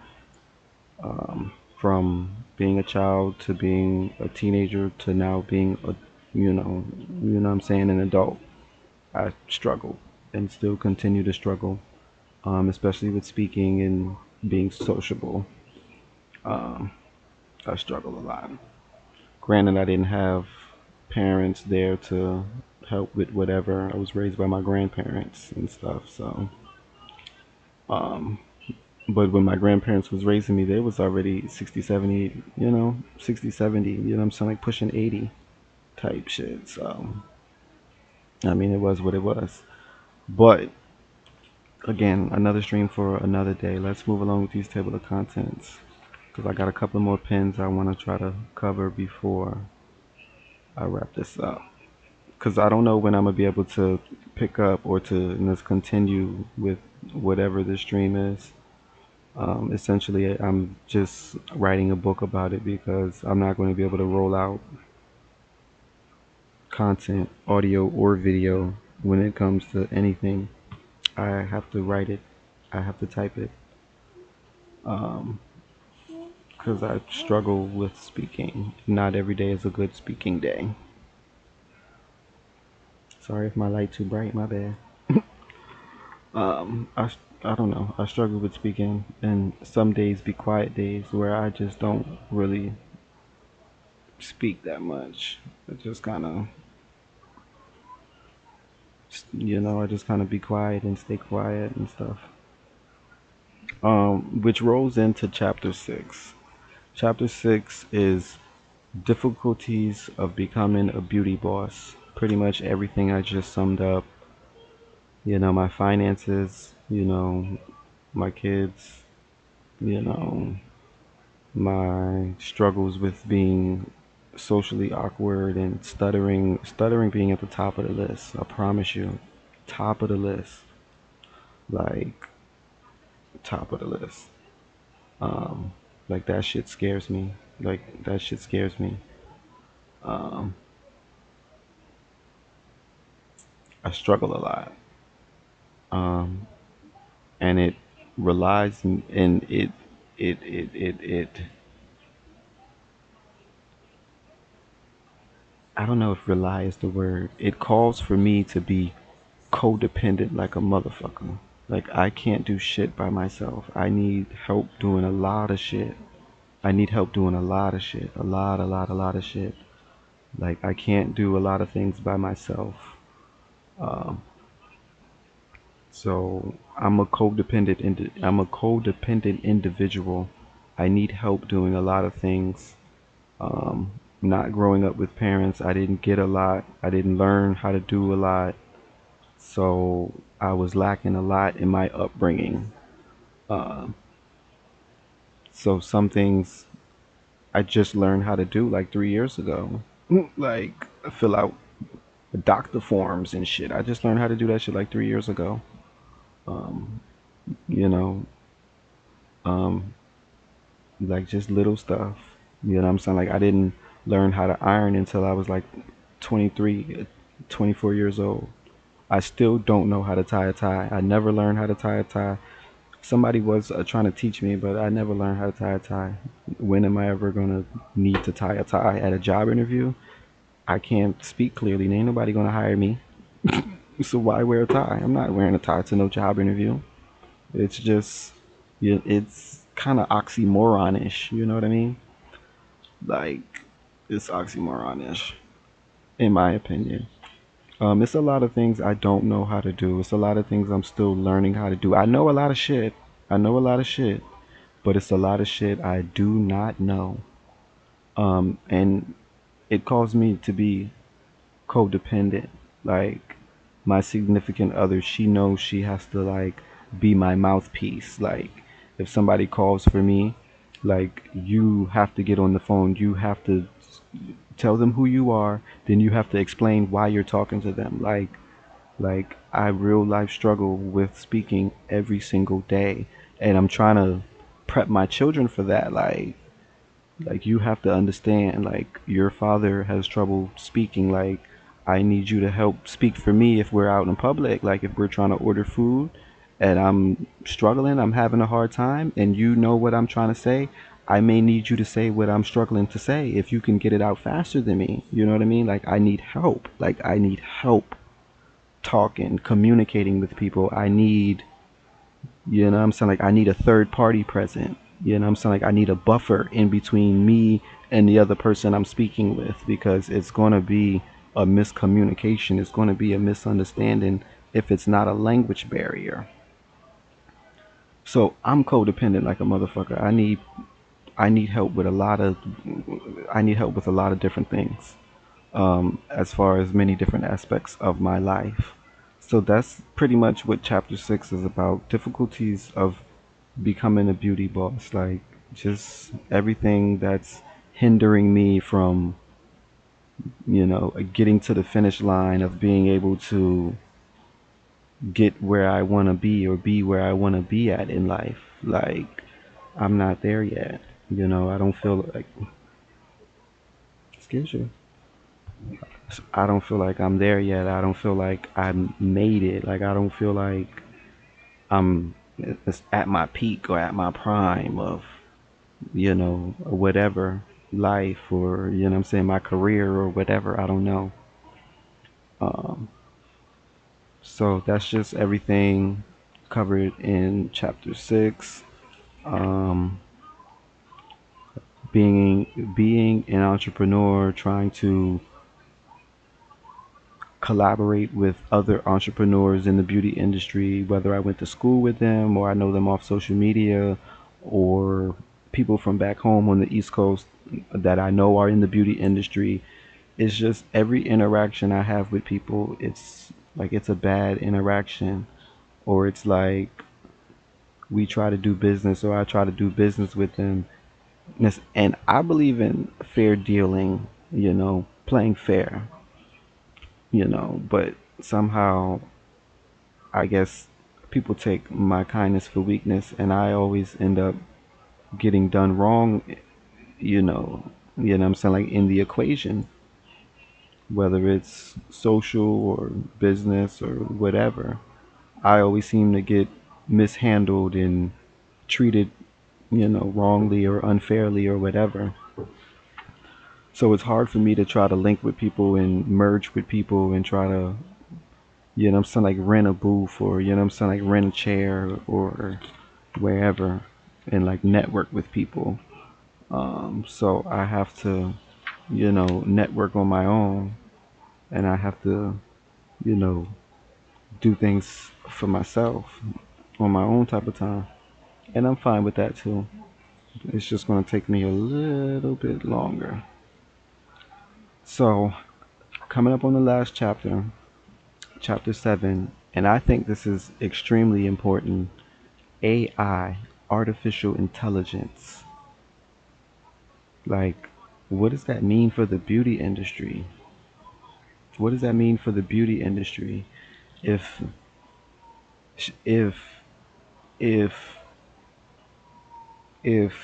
S1: From being a child to being a teenager to now being a, what I'm saying, an adult. I struggle and still continue to struggle, especially with speaking and being sociable. Um, I struggle a lot. Granted, I didn't have parents there to help with whatever. I was raised by my grandparents and stuff. So, um, but when my grandparents was raising me, they was already 60, 70, 60, 70, I'm saying, like pushing 80 type shit. So, I mean, it was what it was. But again, another stream for another day. Let's move along with these table of contents because I got a couple more pins I want to try to cover before I wrap this up. Because I don't know when I'm gonna be able to pick up or to just continue with whatever the stream is. Essentially, I'm just writing a book about it because I'm not going to be able to roll out content, audio or video, when it comes to anything. I have to write it. I have to type it. Um, because I struggle with speaking. Not every day is a good speaking day. Sorry if my light too bright. My bad. I don't know. I struggle with speaking, and some days be quiet days where I just don't really speak that much. It just kind of, I just kind of be quiet and stay quiet and stuff. Which rolls into chapter six. Chapter six is difficulties of becoming a beauty boss. Pretty much everything I just summed up. My finances, my kids, you know, my struggles with being socially awkward and stuttering being at the top of the list. I promise you, top of the list, like top of the list. Um, like that shit scares me. Like that shit scares me. Um, I struggle a lot, um, and it relies and it. I don't know if rely is the word. It calls for me to be codependent like a motherfucker. Like I can't do shit by myself. I need help doing a lot of shit. I need help doing a lot of shit. A lot of shit. Like I can't do a lot of things by myself. Um, So I'm a codependent individual. I need help doing a lot of things. Um, Not growing up with parents, I didn't get a lot. I didn't learn how to do a lot. So I was lacking a lot in my upbringing. Um, so some things I just learned how to do like 3 years ago. Like fill out doctor forms and shit. I just learned how to do that shit like 3 years ago. Um, you know, um, like just little stuff. You know what I'm saying? Like I didn't learn how to iron until I was like 23, 24 years old. I still don't know how to tie a tie. I never learned how to tie a tie. Somebody was trying to teach me, but I never learned how to tie a tie. When am I ever gonna need to tie a tie at a job interview? I can't speak clearly. Ain't nobody gonna hire me. So why wear a tie? I'm not wearing a tie to no job interview. It's just, yeah, it's kind of oxymoronish. You know what I mean? Like, it's oxymoronish, in my opinion. It's a lot of things I don't know how to do. It's a lot of things I'm still learning how to do. I know a lot of shit. I know a lot of shit, but it's a lot of shit I do not know. And it caused me to be codependent. Like my significant other, she knows she has to like be my mouthpiece. Like if somebody calls for me, like you have to get on the phone. You have to tell them who you are, then you have to explain why you're talking to them. Like I real life struggle with speaking every single day, and I'm trying to prep my children for that. Like you have to understand, like your father has trouble speaking. Like I need you to help speak for me if we're out in public. Like if we're trying to order food and I'm struggling, I'm having a hard time, and you know what I'm trying to say, I may need you to say what I'm struggling to say if you can get it out faster than me. You know what I mean? Like I need help. Like I need help talking, communicating with people. I need, you know what I'm saying? Like I need a third party present. You know what I'm saying? Like I need a buffer in between me and the other person I'm speaking with, because it's going to be a miscommunication. It's going to be a misunderstanding if it's not a language barrier. So I'm codependent like a motherfucker. I need help with a lot of I need help with a lot of different things. As far as many different aspects of my life. So that's pretty much what chapter 6 is about: difficulties of becoming a beauty boss. Like, just everything that's hindering me from, getting to the finish line of being able to get where I want to be or be where I want to be at in life. Like, I'm not there yet. I don't feel like, excuse you. I don't feel like I'm there yet. I don't feel like I made it. Like I don't feel like I'm at my peak or at my prime of, whatever life, or I'm saying, my career or whatever. I don't know. Um, so that's just everything covered in chapter 6. Um, being an entrepreneur, trying to collaborate with other entrepreneurs in the beauty industry, whether I went to school with them or I know them off social media, or people from back home on the East Coast that I know are in the beauty industry. It's just every interaction I have with people, it's like it's a bad interaction, or it's like we try to do business or I try to do business with them. And I believe in fair dealing, playing fair, but somehow I guess people take my kindness for weakness, and I always end up getting done wrong. You know, I'm saying, like in the equation, whether it's social or business or whatever. I always seem to get mishandled and treated, wrongly or unfairly or whatever. So it's hard for me to try to link with people and merge with people and try to, I'm saying, like rent a booth, or, I'm saying, like rent a chair or wherever, and like network with people. So I have to, network on my own, and I have to, you know, do things for myself on my own type of time. And I'm fine with that too. It's just going to take me a little bit longer. So, coming up on the last chapter, chapter 7, and I think this is extremely important. AI, artificial intelligence. Like, what does that mean for the beauty industry? What does that mean for the beauty industry if if if if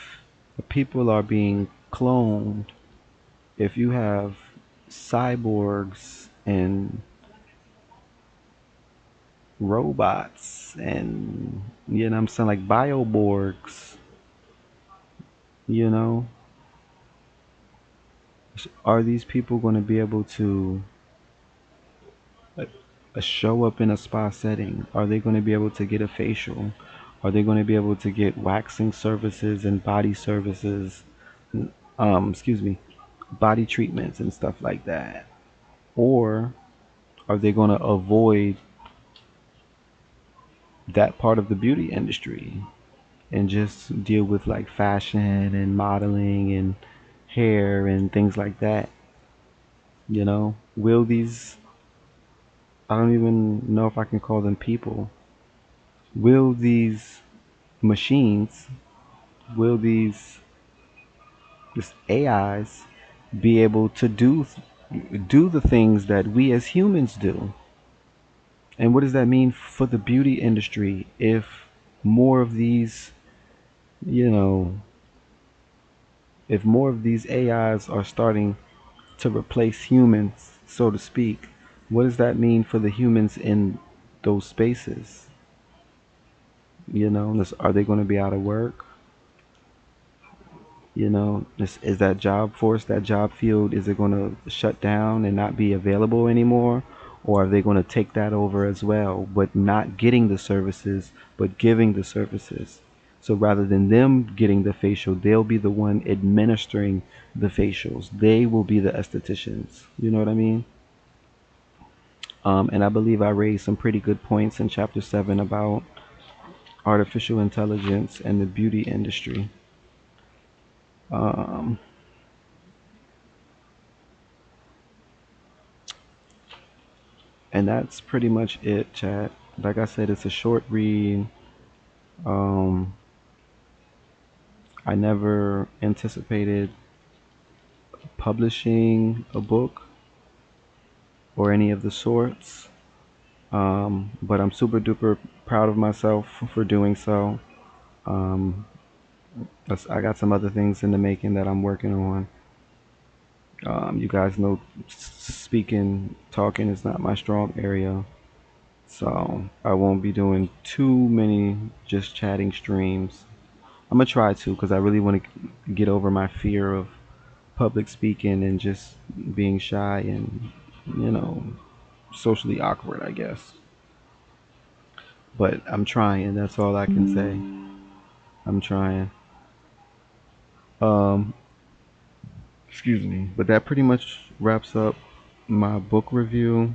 S1: people are being cloned, if you have cyborgs and robots and you know what I'm saying, like bioborgs, you know, are these people going to be able to uh, show up in a spa setting? Are they going to be able to get a facial? Are they going to be able to get waxing services and body services? Excuse me, body treatments and stuff like that? Or are they going to avoid that part of the beauty industry and just deal with like fashion and modeling and hair and things like that? You know, will these, I don't even know if I can call them people, will these machines, will these AIs be able to do the things that we as humans do? And what does that mean for the beauty industry if more of these, you know, if more of these AIs are starting to replace humans, so to speak? What does that mean for the humans in those spaces? You know, are they going to be out of work? You know, is that job force, that job field, is it going to shut down and not be available anymore? Or are they going to take that over as well, but not getting the services, but giving the services? So rather than them getting the facial, they'll be the one administering the facials. They will be the estheticians. You know what I mean? And I believe I raised some pretty good points in chapter 7 about artificial intelligence and the beauty industry. Um, and that's pretty much it, chat. Like I said, it's a short read. Um, I never anticipated publishing a book or any of the sorts. But I'm super duper proud of myself for doing so. Um, I got some other things in the making that I'm working on. You guys know speaking, talking is not my strong area. So I won't be doing too many just chatting streams. I'm gonna try to because I really want to get over my fear of public speaking and just being shy and you know socially awkward, I guess. But I'm trying. That's all I can say. I'm trying. Um, excuse me. But that pretty much wraps up my book review.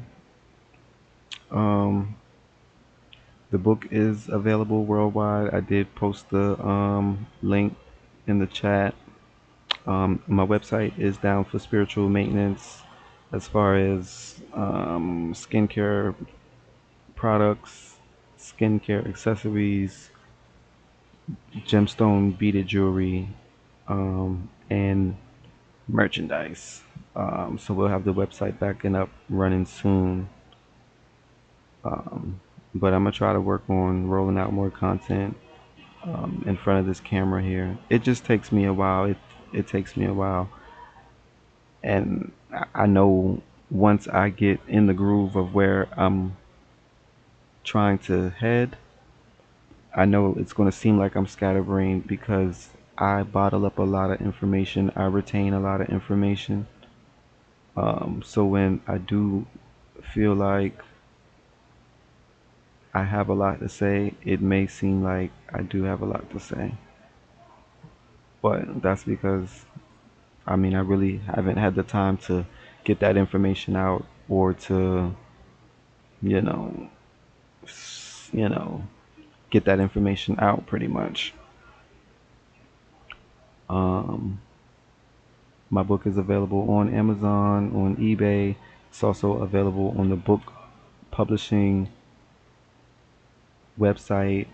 S1: Um, the book is available worldwide. I did post the link in the chat. My website is down for spiritual maintenance as far as skincare products, skincare accessories, gemstone beaded jewelry, and merchandise. So we'll have the website back and up running soon. Um, but I'm gonna try to work on rolling out more content in front of this camera here. It just takes me a while. It takes me a while, and I know once I get in the groove of where I'm trying to head, I know it's going to seem like I'm scatterbrained because I bottle up a lot of information. I retain a lot of information. So when I do feel like I have a lot to say, it may seem like I do have a lot to say. But that's because, I mean, I really haven't had the time to get that information out or to, you know, just, get that information out pretty much. Um, my book is available on Amazon, on eBay. It's also available on the book publishing website.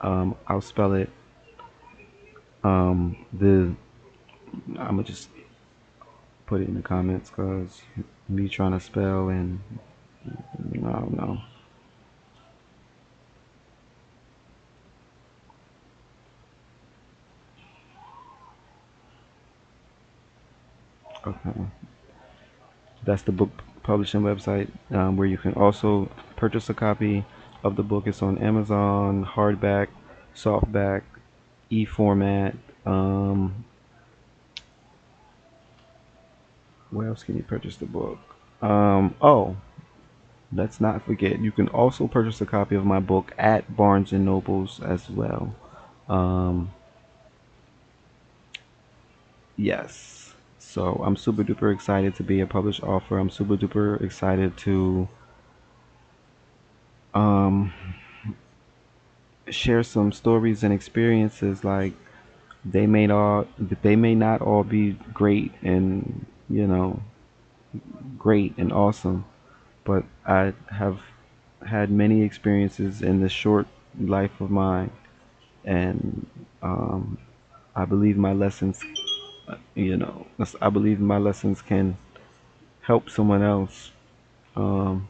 S1: I'll spell it. The I'm gonna just put it in the comments because me trying to spell and I don't know. Okay, that's the book publishing website where you can also purchase a copy of the book. It's on Amazon, hardback, softback, e-format. Um, where else can you purchase the book? Oh, let's not forget, you can also purchase a copy of my book at Barnes and Nobles as well. Um, yes. So I'm super duper excited to be a published author. I'm super duper excited to um, share some stories and experiences. Like they may not all be great and great and awesome, but I have had many experiences in this short life of mine, and um, I believe my lessons, I believe my lessons can help someone else um,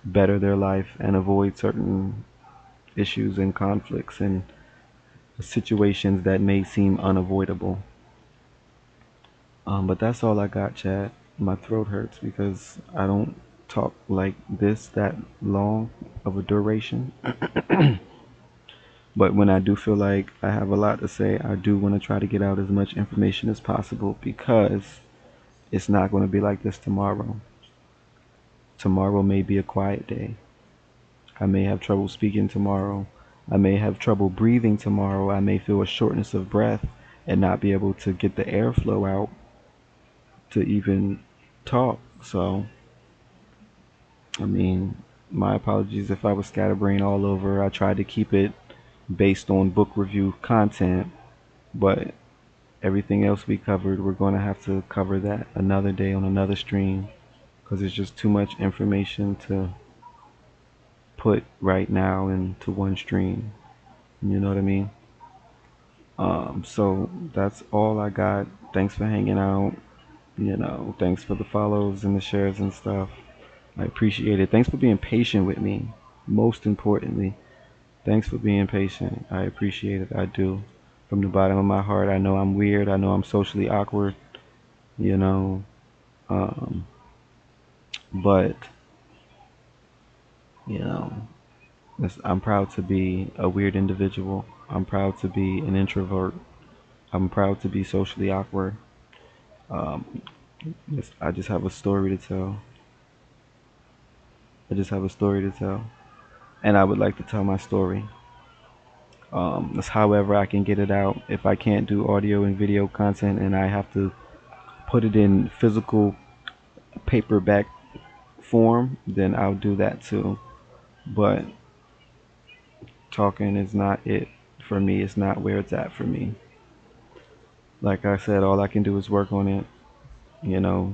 S1: better their life and avoid certain issues and conflicts and situations that may seem unavoidable. But that's all I got, Chad. My throat hurts because I don't talk like this that long of a duration. But when I do feel like I have a lot to say, I do want to try to get out as much information as possible because it's not going to be like this tomorrow. Tomorrow may be a quiet day. I may have trouble speaking tomorrow. I may have trouble breathing tomorrow. I may feel a shortness of breath and not be able to get the airflow out to even talk. So, I mean, my apologies if I was scatterbrained all over. I tried to keep it based on book review content, but everything else we covered, we're going to have to cover that another day on another stream because it's just too much information to put right now into one stream. You know what I mean? So that's all I got. Thanks for hanging out. Thanks for the follows and the shares and stuff. I appreciate it. Thanks for being patient with me. Most importantly, thanks for being patient. I appreciate it. I do. From the bottom of my heart, I know I'm weird. I know I'm socially awkward, you know. Um, but, you know, I'm proud to be a weird individual. I'm proud to be an introvert. I'm proud to be socially awkward. Um, I just have a story to tell. I just have a story to tell. And I would like to tell my story. That's however I can get it out. If I can't do audio and video content and I have to put it in physical paperback form, then I'll do that too. But talking is not it for me. It's not where it's at for me. Like I said, all I can do is work on it, you know,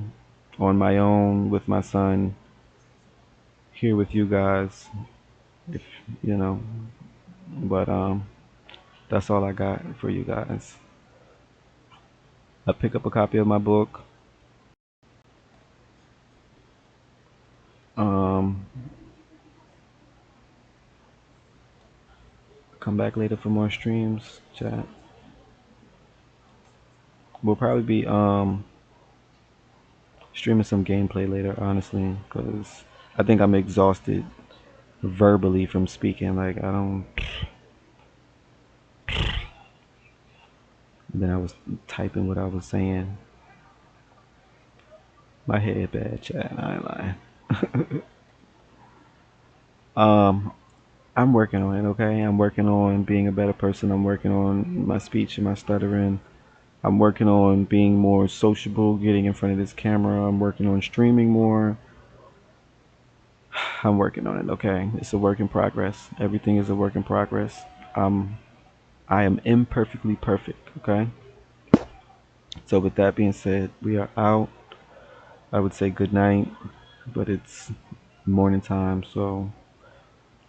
S1: on my own with my son, here with you guys, if you know. But that's all I got for you guys. I pick up a copy of my book. Um, come back later for more streams, chat. We'll probably be streaming some gameplay later, honestly, because I think I'm exhausted verbally from speaking. Like I don't. Then I was typing what I was saying. My head bad, chat. I ain't lying. um, I'm working on it. Okay, I'm working on being a better person. I'm working on my speech and my stuttering. I'm working on being more sociable, getting in front of this camera. I'm working on streaming more. I'm working on it. Okay, it's a work in progress. Everything is a work in progress. Um, I am imperfectly perfect. Okay. So with that being said, we are out. I would say good night, but it's morning time, so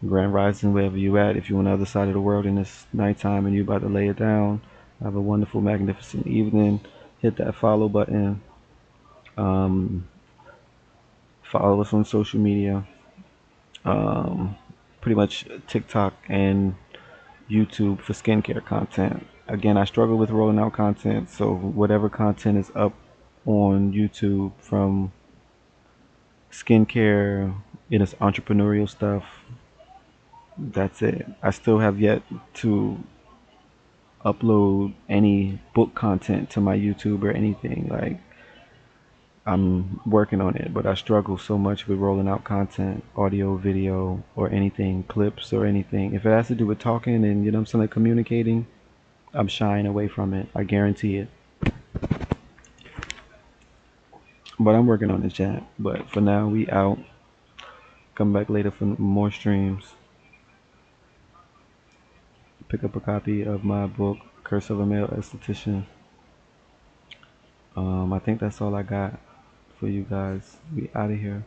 S1: grand rising wherever you at. If you're on the other side of the world and it's nighttime and you about to lay it down, have a wonderful, magnificent evening. Hit that follow button. Um, Follow us on social media. Um, Pretty much TikTok and YouTube for skincare content. Again, I struggle with rolling out content, so whatever content is up on YouTube from skincare, it's entrepreneurial stuff. That's it. I still have yet to upload any book content to my YouTube or anything. Like, I'm working on it, but I struggle so much with rolling out content, audio, video, or anything, clips or anything. If it has to do with talking and, you know what I'm saying, like communicating, I'm shying away from it. I guarantee it. But I'm working on this chat. But for now, we out. Come back later for more streams. Pick up a copy of my book, Curse of a Male Esthetician. I think that's all I got for you guys. We out of here.